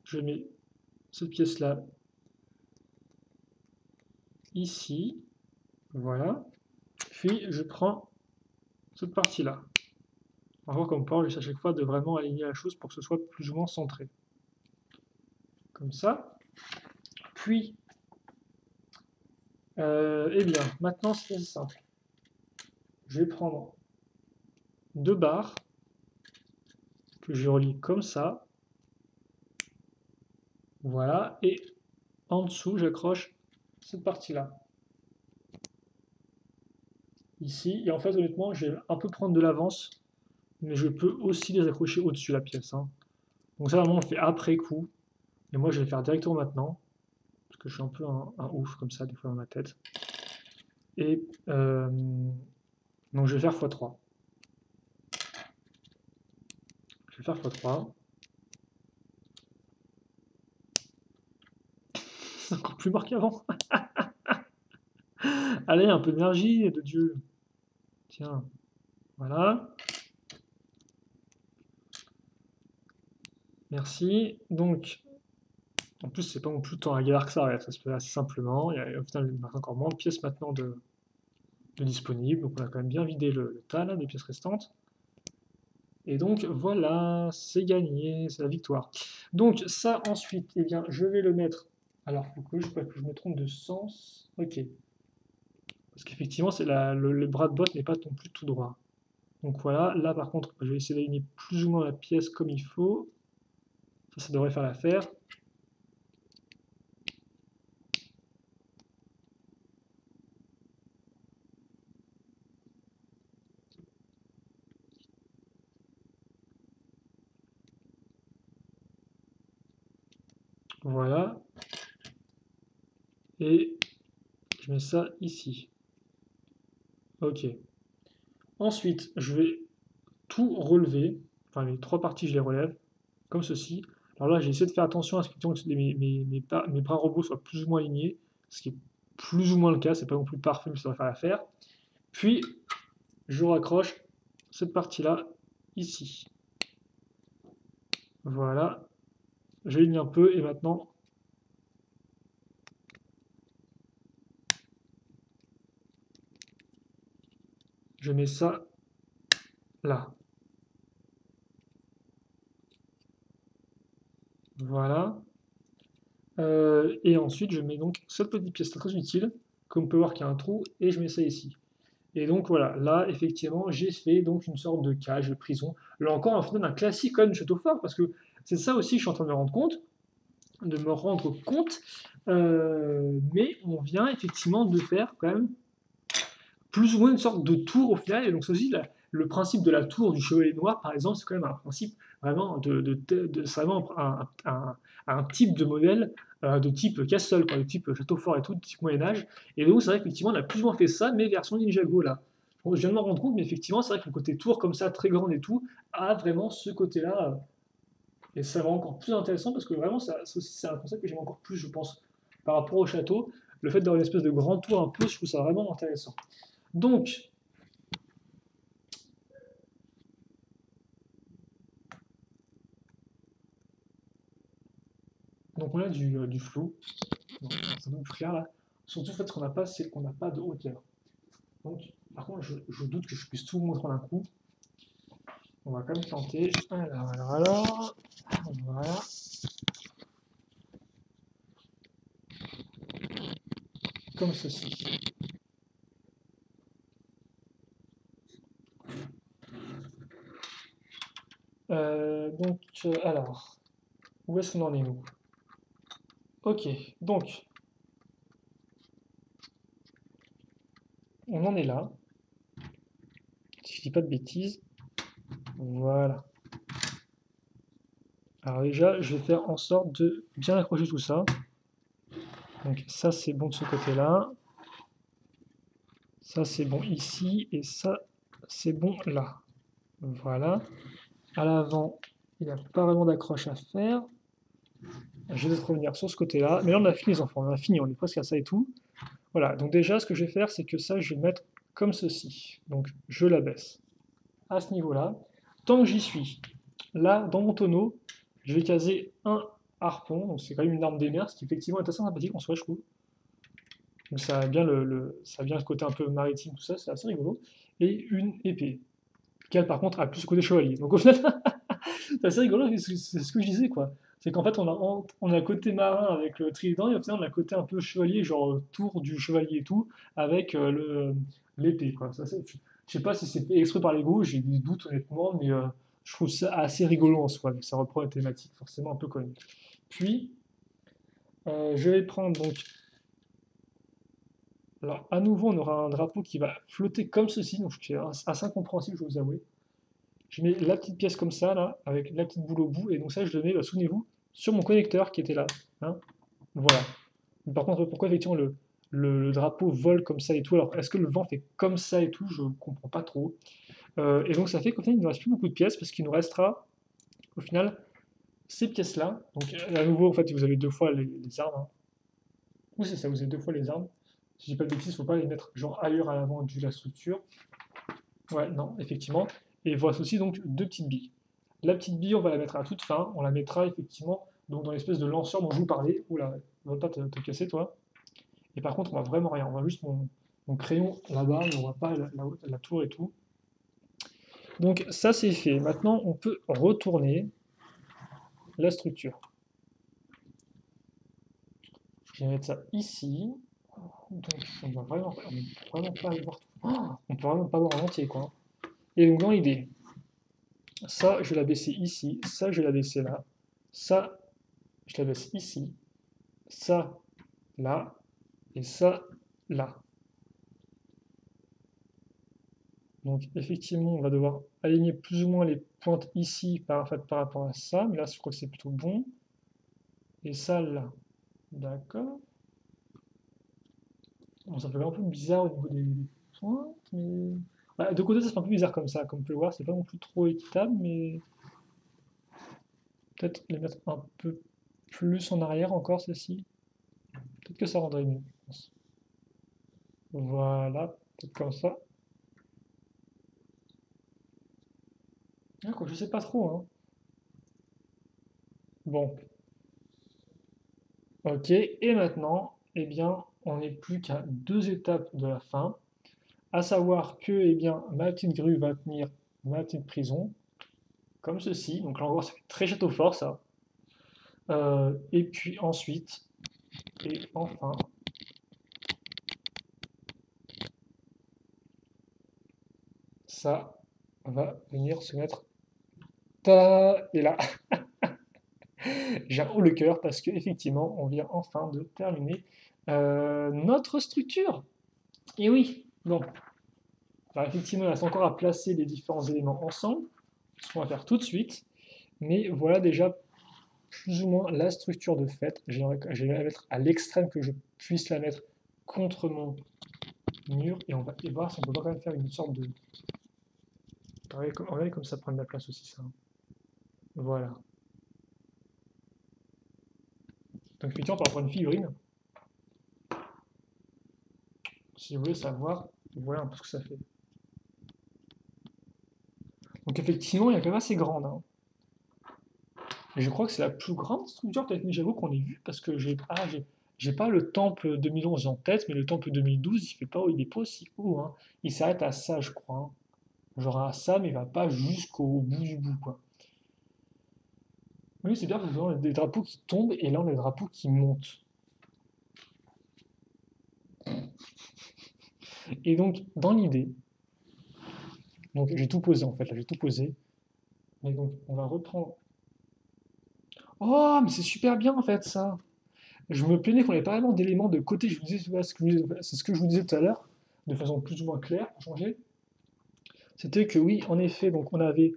je mets cette pièce-là ici. Voilà. Puis je prends cette partie-là. On va voir comme on j'essaie à chaque fois de vraiment aligner la chose pour que ce soit plus ou moins centré. Comme ça. Puis, eh bien, maintenant c'est assez simple. Je vais prendre deux barres que je relie comme ça. Voilà. Et en dessous, j'accroche cette partie-là. Ici. Et en fait, honnêtement, je vais un peu prendre de l'avance, mais je peux aussi les accrocher au-dessus de la pièce, hein. Donc ça, vraiment, on le fait après coup. Et moi, je vais le faire directement maintenant, parce que je suis un peu un ouf comme ça, des fois, dans ma tête. Et donc, je vais faire x3. Je vais faire x3. C'est encore plus marqué qu'avant. Allez, un peu d'énergie, de Dieu. Tiens, voilà. Merci. Donc, en plus, c'est pas non plus tant la galère que ça se fait assez simplement. Il y a au final il me reste encore moins de pièces maintenant de disponibles, donc on a quand même bien vidé le tas là, des pièces restantes. Et donc voilà, c'est gagné, c'est la victoire. Donc ça ensuite, eh bien, je vais le mettre. Alors, faut que je me trompe de sens. Ok. Parce qu'effectivement, le bras de botte n'est pas non plus tout droit. Donc voilà, là par contre, je vais essayer d'aligner plus ou moins la pièce comme il faut. Ça devrait faire l'affaire. Voilà. Et je mets ça ici. Ok. Ensuite, je vais tout relever. Enfin, les trois parties, je les relève, comme ceci. Alors là, j'ai essayé de faire attention à ce que mes bras robots soient plus ou moins alignés, ce qui est plus ou moins le cas. C'est pas non plus parfait, mais ça va faire l'affaire. Puis, je raccroche cette partie-là ici. Voilà. J'aligne un peu et maintenant, je mets ça là. Voilà. Et ensuite, je mets donc cette petite pièce très utile, comme on peut voir qu'il y a un trou, et je mets ça ici. Et donc voilà, là, effectivement, j'ai fait donc une sorte de cage, de prison. Là encore, un final un classique quand même de château fort, parce que c'est ça aussi que je suis en train de me rendre compte. Mais on vient effectivement de faire quand même plus ou moins une sorte de tour au final. Et donc, c'est aussi le principe de la tour du chevalier noir, par exemple, c'est quand même un principe vraiment c'est vraiment un type de modèle de type castle, quoi, de type château fort et tout, de type Moyen-Âge. Et donc, c'est vrai qu'effectivement, on a plus ou moins fait ça, mais version Ninjago là. Bon, je viens de m'en rendre compte, mais effectivement, c'est vrai que le côté tour comme ça, très grande et tout, a vraiment ce côté-là. Et ça rend encore plus intéressant parce que vraiment, ça aussi, c'est un concept que j'aime encore plus, je pense, par rapport au château. Le fait d'avoir une espèce de grand tour un peu, je trouve ça vraiment intéressant. Donc, donc on a du flou, donc c'est un peu plus clair là. Surtout en fait, ce qu'on n'a pas, c'est qu'on n'a pas de hauteur. Donc, par contre, je doute que je puisse tout vous montrer en un coup. On va quand même tenter. Alors. Voilà. Comme ceci. Alors, où est-ce qu'on en est nous? Ok, donc, on en est là. Si je dis pas de bêtises. Voilà. Alors déjà, je vais faire en sorte de bien accrocher tout ça. Donc ça, c'est bon de ce côté-là. Ça, c'est bon ici. Et ça, c'est bon là. Voilà. À l'avant, il n'y a pas vraiment d'accroche à faire. Je vais revenir sur ce côté-là. Mais là, on a fini les enfants. On a fini. On est presque à ça et tout. Voilà. Donc déjà, ce que je vais faire, c'est que ça, je vais le mettre comme ceci. Donc je l'abaisse à ce niveau-là. Tant que j'y suis, là, dans mon tonneau, je vais caser un harpon. Donc c'est quand même une arme des mers, ce qui effectivement est assez sympathique en soi, je trouve. Donc ça a bien ça a bien le côté un peu maritime, tout ça, c'est assez rigolo. Et une épée, qui elle par contre a plus le côté chevalier. Donc au final, c'est assez rigolo, c'est ce que je disais quoi. C'est qu'en fait on a le côté marin avec le trident et au final on a le côté un peu chevalier, genre tour du chevalier et tout, avec l'épée quoi. Je sais pas si c'est fait exprès par l'ego, j'ai des doutes honnêtement, mais je trouve ça assez rigolo en soi, mais ça reprend la thématique forcément un peu connue. Puis je vais prendre donc. Alors, à nouveau, on aura un drapeau qui va flotter comme ceci, donc c'est assez incompréhensible, je vais vous avouer. Je mets la petite pièce comme ça, là, avec la petite boule au bout, et donc ça, je le mets, bah, souvenez-vous, sur mon connecteur qui était là. Hein. Voilà. Mais par contre, pourquoi effectivement le drapeau vole comme ça et tout? Alors, est-ce que le vent fait comme ça et tout? Je ne comprends pas trop. Et donc, ça fait qu'au final, il ne nous reste plus beaucoup de pièces, parce qu'il nous restera, au final, ces pièces-là. Donc, à nouveau, en fait, vous avez deux fois les armes. Hein. Oui, c'est ça, vous avez deux fois les armes. Si je dis pas de bêtises, faut pas les mettre genre ailleurs à l'avant de la structure. Ouais, non, effectivement. Et il vous reste aussi donc deux petites billes. La petite bille, on va la mettre à toute fin. On la mettra effectivement donc, dans l'espèce de lanceur dont je vous parlais. Oula, ne va pas te casser, toi. Et par contre, on va vraiment rien. On va juste mon crayon là-bas, mais on voit pas la tour et tout. Donc ça, c'est fait. Maintenant, on peut retourner la structure. Je vais mettre ça ici. Donc, on va vraiment pas le voir. Oh, on peut vraiment pas voir en entier, quoi. Et donc, dans l'idée, ça, je vais la baisser ici. Ça, je vais la baisser là. Ça, je la baisse ici. Ça, là. Et ça, là. Donc, effectivement, on va devoir aligner plus ou moins les pointes ici par rapport à ça. Mais là, je crois que c'est plutôt bon. Et ça, là. D'accord. Bon, ça fait un peu bizarre au niveau des pointes, mais... Ouais, de côté, ça fait un peu bizarre comme ça. Comme on peut le voir, c'est pas non plus trop équitable, mais... Peut-être les mettre un peu plus en arrière encore, ceci. Peut-être que ça rendrait mieux, je pense. Voilà, peut-être comme ça. Ah, quoi, je sais pas trop, hein. Bon, ok. Et maintenant, eh bien, on n'est plus qu'à 2 étapes de la fin. À savoir que, eh bien, ma petite grue va tenir ma petite prison, comme ceci. Donc là encore, ça fait très château fort, ça. Et puis ensuite, et enfin, ça va venir se mettre. Ta et là, j'ai un haut le cœur parce que effectivement, on vient enfin de terminer notre structure. Et oui, bon, alors effectivement, il reste encore à placer les différents éléments ensemble, ce qu'on va faire tout de suite. Mais voilà déjà plus ou moins la structure de fait. Je vais la mettre à l'extrême que je puisse la mettre contre mon mur et on va voir si on peut pas quand même faire une sorte de... Regardez comme ça prend de la place aussi ça, hein. Voilà. Donc effectivement, par rapport à une figurine, si vous voulez savoir, voilà un peu ce que ça fait. Donc effectivement, il est quand même assez grande, hein. Et je crois que c'est la plus grande structure peut-être Ninjago qu'on ait vue, parce que j'ai pas le temple 2011 en tête, mais le temple 2012, il est pas aussi haut, hein. Il s'arrête à ça, je crois, hein. Genre à ça, mais il va pas jusqu'au bout du bout, quoi. Oui, c'est bien parce que on a des drapeaux qui tombent, et là on a des drapeaux qui montent. Et donc, dans l'idée, donc j'ai tout posé en fait, là j'ai tout posé. Mais donc, on va reprendre. Oh, mais c'est super bien en fait ça! Je me plaignais qu'on n'avait pas vraiment d'éléments de côté. Je vous disais, voilà, c'est ce que je vous disais tout à l'heure, de façon plus ou moins claire, pour changer. C'était que oui, en effet, donc on avait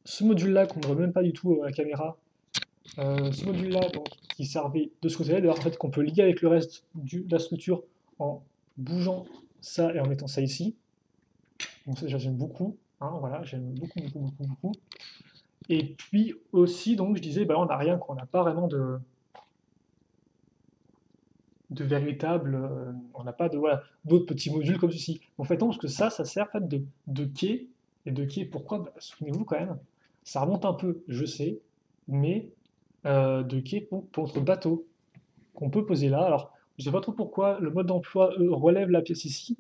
ce module-là qu'on ne voit même pas du tout à la caméra. Ce module-là donc, qui servait de ce côté-là, d'ailleurs en fait qu'on peut lier avec le reste de la structure en bougeant ça et en mettant ça ici. Donc ça déjà j'aime beaucoup, hein, voilà, j'aime beaucoup, beaucoup, beaucoup, beaucoup. Et puis aussi, donc je disais, bah, là, on n'a rien, quoi, on n'a pas vraiment de véritable, on n'a pas de voilà, d'autres petits modules comme ceci. En fait, non, parce que ça sert en fait de quai. Et de quai, pourquoi? Bah, souvenez-vous quand même, ça remonte un peu, je sais, mais de quai pour notre bateau qu'on peut poser là. Alors, je ne sais pas trop pourquoi le mode d'emploi relève la pièce ici.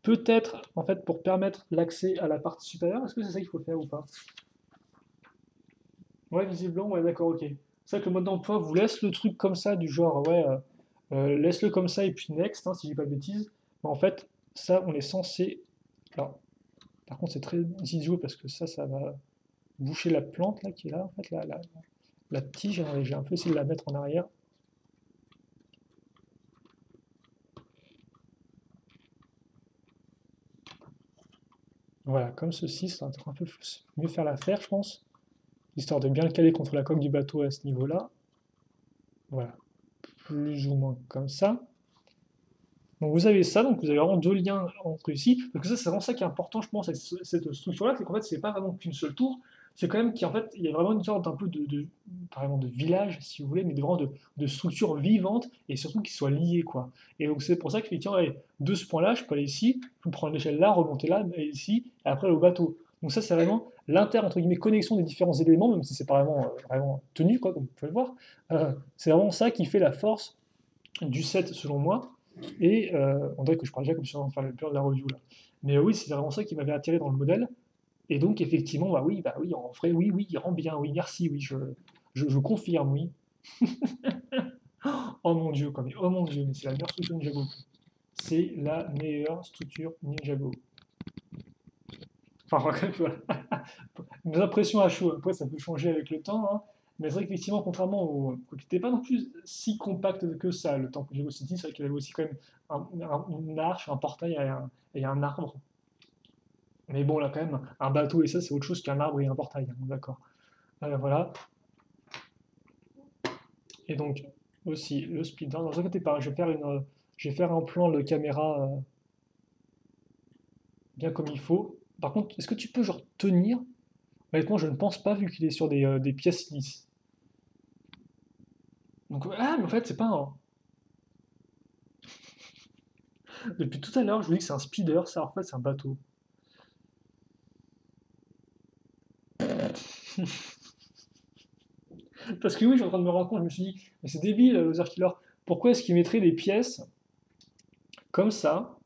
Peut-être en fait pour permettre l'accès à la partie supérieure. Est-ce que c'est ça qu'il faut faire ou pas? Ouais, visiblement, ouais, d'accord, ok. C'est vrai que le mode d'emploi vous laisse le truc comme ça, du genre, ouais, laisse-le comme ça et puis next, hein, si je dis pas de bêtises. Mais en fait, ça, on est censé. Alors, par contre, c'est très idiot parce que ça va boucher la plante là qui est là, en fait, la tige. J'ai un peu essayé de la mettre en arrière. Voilà, comme ceci, ça va être un peu mieux faire l'affaire, je pense, histoire de bien le caler contre la coque du bateau à ce niveau-là. Voilà, plus ou moins comme ça. Donc vous avez ça, donc vous avez vraiment deux liens entre ici, parce que ça c'est vraiment ça qui est important je pense avec cette structure-là, c'est qu'en fait c'est pas vraiment qu'une seule tour, c'est quand même qu'en fait il y a vraiment une sorte d'un peu pas vraiment de village si vous voulez, mais vraiment de structure vivante et surtout qui soit liée quoi. Et donc c'est pour ça que tiens, ouais, de ce point-là, je peux aller ici, je peux prendre l'échelle là, remonter là, et ici, et après aller au bateau. Donc ça, c'est vraiment entre guillemets, connexion des différents éléments, même si c'est pas vraiment tenu, quoi, comme vous pouvez le voir. C'est vraiment ça qui fait la force du set, selon moi. Et on dirait que je parle déjà comme si on allait faire le plan de la review, là. Mais oui, c'est vraiment ça qui m'avait attiré dans le modèle. Et donc, effectivement, bah oui, en vrai, oui, il rend bien, oui, merci, oui, je confirme, oui. Oh mon Dieu, quoi, mais oh mon Dieu, mais c'est la meilleure structure Ninjago. C'est la meilleure structure Ninjago. Enfin, voilà. Mes impressions à chaud, après ça peut changer avec le temps, hein. Mais c'est vrai qu'effectivement, contrairement au. Qui n'était pas non plus si compact que ça, le Temple Ninjago City, c'est vrai qu'il avait aussi quand même une arche, un portail et un arbre. Mais bon, là, quand même, un bateau et ça, c'est autre chose qu'un arbre et un portail, hein, d'accord. Voilà. Et donc, aussi, le speedrun. Ne vous inquiétez pas, je vais faire un plan de caméra bien comme il faut. Par contre, est-ce que tu peux, genre, tenir? Honnêtement, je ne pense pas, vu qu'il est sur des pièces lisses. Donc, ah, mais en fait, c'est pas un. Depuis tout à l'heure, je vous dis que c'est un speeder, ça, en fait, c'est un bateau. Parce que oui, je suis en train de me rendre compte, je me suis dit, mais c'est débile, Loser Killer. Pourquoi est-ce qu'il mettrait des pièces comme ça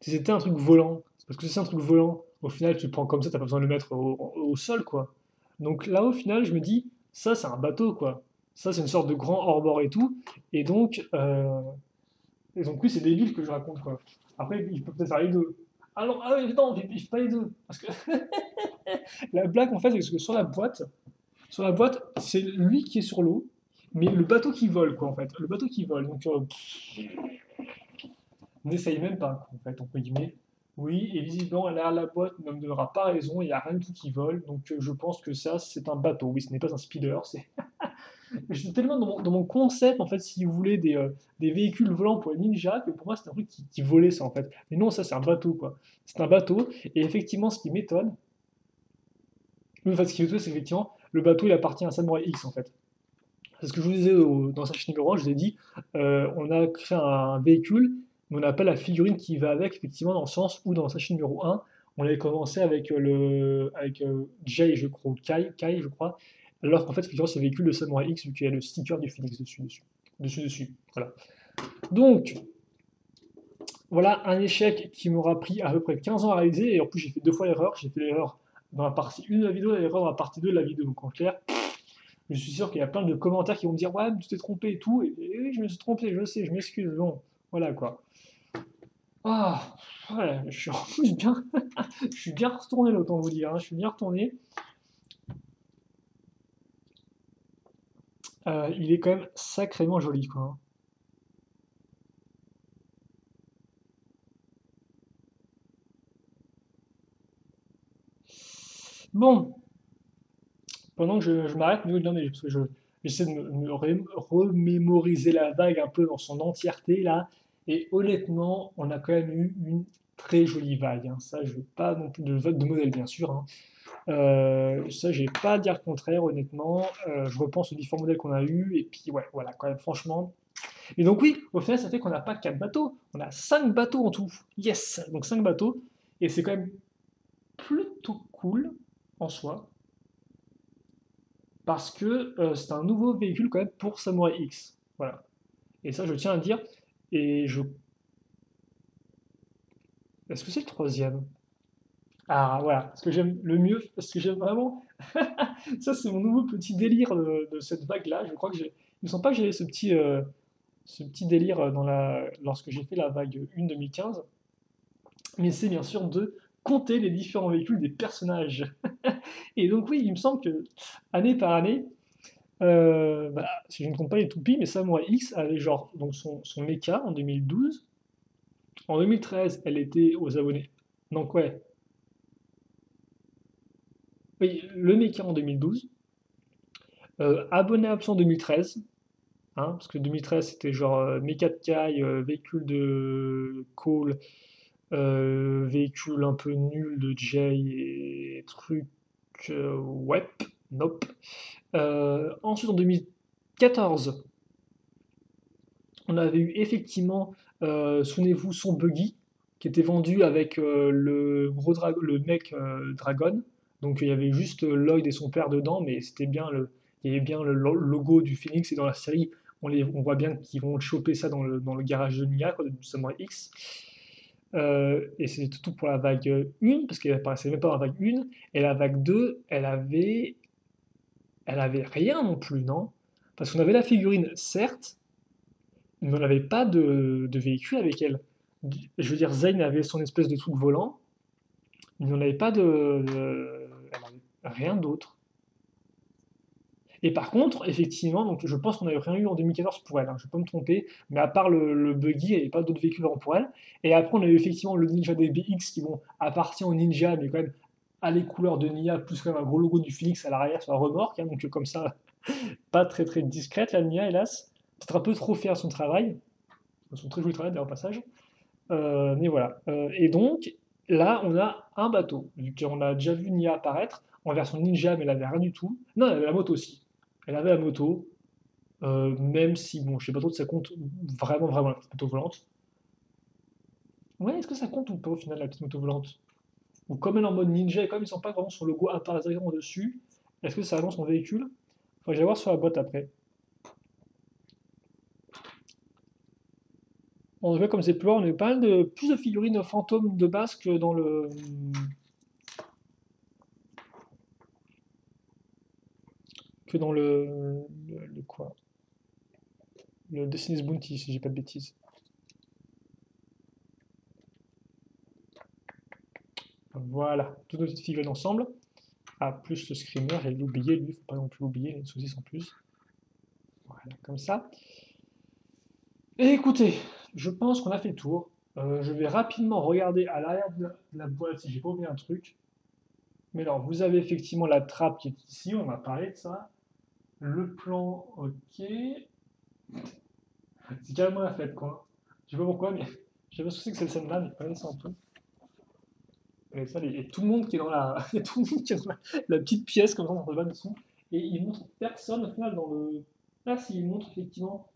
si c'était un truc volant? Parce que si c'est un truc volant, au final, tu le prends comme ça, t'as pas besoin de le mettre au sol, quoi. Donc là, au final, je me dis, ça, c'est un bateau, quoi. Ça, c'est une sorte de grand hors-bord et tout. Et donc, euh, et donc oui, c'est débile que je raconte, quoi. Après, il peut peut-être faire les deux. Ah non, ah oui, non, il fait pas les deux. Parce que la blague, en fait, c'est que sur la boîte, c'est lui qui est sur l'eau, mais le bateau qui vole, quoi, en fait. Le bateau qui vole. Donc, on n'essaye même pas, en fait, entre guillemets. Oui, et visiblement, là, la boîte ne me donnera pas raison, il n'y a rien du tout qui vole, donc je pense que ça, c'est un bateau. Oui, ce n'est pas un speeder, c'est. Je suis tellement dans mon concept, en fait, si vous voulez, des véhicules volants pour les ninjas, que pour moi, c'est un truc qui volait, ça, en fait. Mais non, ça, c'est un bateau, quoi. C'est un bateau, et effectivement, ce qui m'étonne, oui, en fait, ce qui m'étonne, c'est effectivement, le bateau, il appartient à Samurai X, en fait. C'est ce que je vous disais dans sa chaîne numéro 1, je vous ai dit, on a créé un véhicule, mais on n'a pas la figurine qui va avec, effectivement, dans le sens où dans sa chaîne numéro 1, on avait commencé avec Jay, je crois, ou Kai, je crois, alors qu'en fait, effectivement, c'est le véhicule de Samurai X, vu qu'il y a le sticker du Phoenix dessus. Voilà. Donc, voilà un échec qui m'aura pris à peu près 15 ans à réaliser, et en plus, j'ai fait deux fois l'erreur. J'ai fait l'erreur dans la partie 1 de la vidéo et l'erreur dans la partie 2 de la vidéo. Donc, en clair, je suis sûr qu'il y a plein de commentaires qui vont me dire ouais, mais tu t'es trompé et tout. Et oui, je me suis trompé, je sais, je m'excuse. Bon, voilà quoi. Ah, ouais, je suis bien, je suis bien retourné là, autant vous dire, hein, je suis bien retourné. Il est quand même sacrément joli quoi, hein. Bon, pendant que je m'arrête, mais oui, non, mais parce que j'essaie de remémoriser la vague un peu dans son entièreté là. Et honnêtement, on a quand même eu une très jolie vague, hein. Ça, je veux pas non plus de vote de modèle bien sûr, hein. Ça, j'ai pas à dire le contraire, honnêtement. Je repense aux différents modèles qu'on a eu, et puis ouais, voilà, quand même, franchement. Et donc, oui, au final, ça fait qu'on n'a pas 4 bateaux, on a 5 bateaux en tout. Yes! Donc 5 bateaux, et c'est quand même plutôt cool en soi, parce que c'est un nouveau véhicule quand même pour Samurai X. Voilà. Et ça, je tiens à dire. Et je. Est-ce que c'est le troisième? Ah, voilà. Ce que j'aime le mieux, ce que j'aime vraiment, ça, c'est mon nouveau petit délire de cette vague-là. Je crois que j'ai. Il me semble pas que j'avais ce petit délire lorsque j'ai fait la vague 1 2015. Mais c'est bien sûr de compter les différents véhicules des personnages. Et donc, oui, il me semble que, année par année, bah, si je ne compte pas les toupies, mais Samurai X avait genre donc son mecha en 2012. En 2013, elle était aux abonnés. Donc, ouais, oui, le mecha en 2012. Abonné à option 2013. Hein, parce que 2013 c'était genre Mecha de Kai, véhicule de Cole, véhicule un peu nul de Jay et truc ouais, nope. Ensuite en 2014, on avait eu effectivement, souvenez-vous, son Buggy, qui était vendu avec le mec dragon. Donc il y avait juste Lloyd et son père dedans, mais c'était bien il y avait bien le logo du Phoenix, et dans la série, on voit bien qu'ils vont choper ça dans le garage de Nia, quoi, du Samurai X. Et c'était tout pour la vague 1, parce qu'elle apparaissait même pas dans la vague 1, et la vague 2, elle avait rien non plus, non? Parce qu'on avait la figurine, certes, mais on n'avait pas de véhicule avec elle. Je veux dire, Zayn avait son espèce de truc volant, mais on n'avait pas elle avait rien d'autre. Et par contre, effectivement, donc je pense qu'on n'avait rien eu en 2014 pour elle, hein, je peux me tromper, mais à part le buggy, il n'y avait pas d'autres véhicules vraiment pour elle. Et après, on a eu effectivement le Ninja DBX qui vont appartient au Ninja, mais quand même à les couleurs de Nia, plus quand même un gros logo du Phoenix à l'arrière sur la remorque, hein, donc comme ça, pas très très discrète la Nia, hélas. Peut-être un peu trop faire son travail, son très joli travail d'ailleurs au passage. Mais voilà. Et donc, là, on a un bateau. Vu qu'on a déjà vu Nia apparaître en version ninja, mais elle avait rien du tout. Non, elle avait la moto aussi. Elle avait la moto, même si, bon, je sais pas trop si ça compte vraiment, vraiment la petite moto volante. Ouais, est-ce que ça compte ou pas au final la petite moto volante? Ou comme elle est en mode ninja et comme ils sont pas vraiment sur le logo apparaît directement dessus, est-ce que c'est vraiment son véhicule? Faut que j'aille voir sur la boîte après. En tout cas, comme c'est plus loin, on a eu pas mal plus de figurines fantômes de base que dans le quoi? Le Destiny's Bounty, si j'ai pas de bêtises. Voilà, toutes nos petites figurines ensemble. Ah, plus le screamer, j'allais l'oublier, lui, faut pas non plus l'oublier, il y a une saucisse en plus. Voilà, comme ça. Et écoutez, je pense qu'on a fait le tour. Je vais rapidement regarder à l'arrière de la boîte si j'ai pas oublié un truc. Mais alors, vous avez effectivement la trappe qui est ici, on a parlé de ça. Le plan, ok. C'est carrément la fête, quoi. Je sais pas pourquoi, mais je sais pas ce que c'est que cette scène-là, mais regardez ça un peu. Et ça, et tout le monde qui est dans la, il y a tout le monde qui est dans la petite pièce comme ça dans le bas dessous. Et il montre personne au final dans le. Là, s'il montre effectivement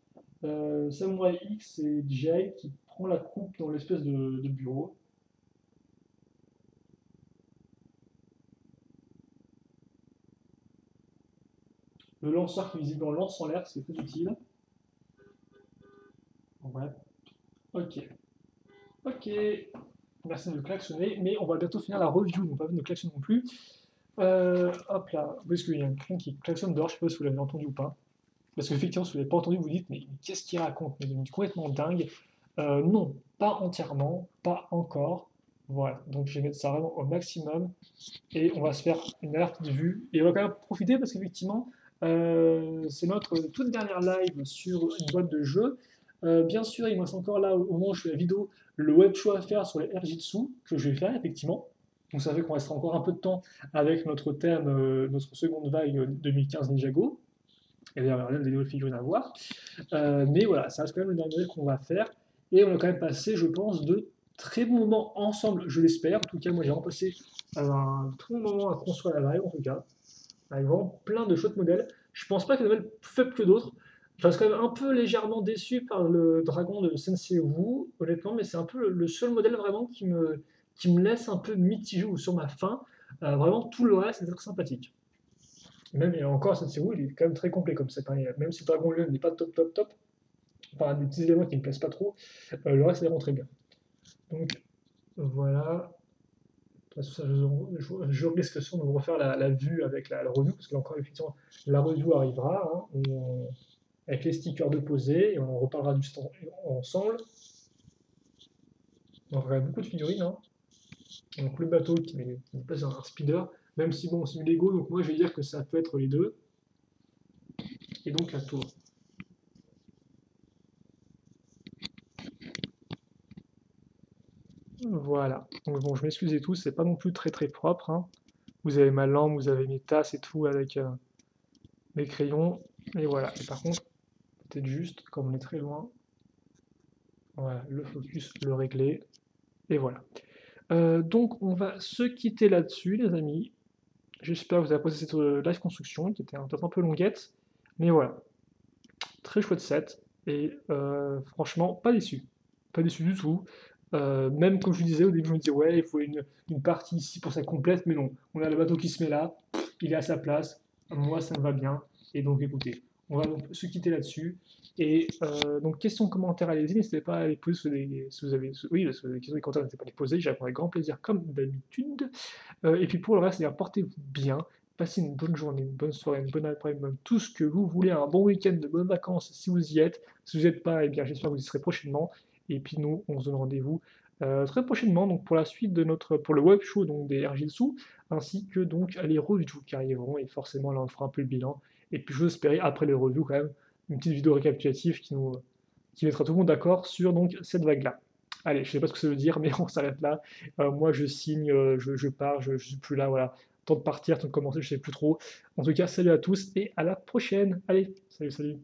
Samurai X et Jay qui prend la coupe dans l'espèce de bureau. Le lanceur qui visiblement lance en l'air, c'est très utile. Ouais. Ok. Ok. Merci de me klaxonner, mais on va bientôt finir la review, donc pas besoin de klaxonner non plus. Hop là, parce qu'il y a quelqu'un qui klaxonne dehors, je sais pas si vous l'avez entendu ou pas. Parce qu'effectivement, si vous l'avez pas entendu, vous dites, mais qu'est-ce qu'il raconte? Mais il est complètement dingue. Non, pas entièrement, pas encore. Voilà, donc je vais mettre ça vraiment au maximum et on va se faire une dernière petite vue. Et on va quand même profiter parce qu'effectivement, c'est notre toute dernière live sur une boîte de jeu. Bien sûr, il me reste encore là, au moment où je fais la vidéo, le web show à faire sur les Airjitsu, que je vais faire effectivement. Donc ça fait qu'on restera encore un peu de temps avec notre thème, notre seconde vague 2015 Ninjago. Et d'ailleurs, il y a des nouvelles figurines à voir. Mais voilà, ça reste quand même le dernier qu'on va faire. Et on a quand même passé, je pense, de très bons moments ensemble, je l'espère. En tout cas, moi j'ai vraiment passé un très bon moment à construire la live, en tout cas, avec vraiment plein de chouettes modèles. Je pense pas qu'il y en ait plus faibles que d'autres. Je reste quand même un peu légèrement déçu par le dragon de Sensei Wu, honnêtement, mais c'est un peu le seul modèle vraiment qui me laisse un peu mitigé ou sur ma faim. Vraiment, tout le reste est très sympathique. Même, et encore, Sensei Wu, il est quand même très complet comme ça. Hein. Même si le dragon lion n'est pas top, top, top, enfin, des petits éléments qui me plaisent pas trop, le reste est vraiment très bien. Donc, voilà. Ça, je risque de me refaire la vue avec la review, parce que là encore, effectivement, la review arrivera, hein, avec les stickers de poser, et on en reparlera du stand ensemble. On aura beaucoup de figurines. Hein. Donc le bateau qui me place un speeder, même si bon, c'est du Lego, donc moi je vais dire que ça peut être les deux. Et donc la tour. Voilà. Donc bon, je m'excuse et tout, c'est pas non plus très très propre. Hein. Vous avez ma lampe, vous avez mes tasses et tout avec mes crayons. Et voilà. Et par contre, peut-être juste, comme on est très loin, voilà, le focus, le régler. Et voilà. Donc on va se quitter là-dessus, les amis. J'espère que vous avez apprécié cette live construction, qui était peut-être un peu longuette. Mais voilà. Très chouette set. Et franchement, pas déçu. Pas déçu du tout. Même comme je disais au début, je me disais, ouais, il faut une partie ici pour que ça complète, mais non, on a le bateau qui se met là, il est à sa place, moi ça me va bien, et donc écoutez, on va donc se quitter là-dessus. Et donc, questions, commentaires, allez-y, n'hésitez pas à les poser si vous avez, oui, si vous avez des questions et commentaires, n'hésitez pas à les poser, j'y réponds avec grand plaisir comme d'habitude. Et puis pour le reste, c'est-à-dire portez-vous bien, passez une bonne journée, une bonne soirée, une bonne après-midi, même tout ce que vous voulez, un bon week-end, de bonnes vacances si vous y êtes. Si vous n'y êtes pas, eh bien j'espère que vous y serez prochainement. Et puis nous, on se donne rendez-vous très prochainement donc pour la suite de pour le web show donc des RGSU, ainsi que donc les reviews qui arriveront. Et forcément là on fera un peu le bilan. Et puis je vous espérer après les reviews quand même une petite vidéo récapitulative qui mettra tout le monde d'accord sur donc cette vague-là. Allez, je sais pas ce que ça veut dire, mais on s'arrête là. Moi, je signe, je pars, je suis plus là, voilà. Temps de partir, temps de commencer, je sais plus trop. En tout cas, salut à tous et à la prochaine. Allez, salut, salut.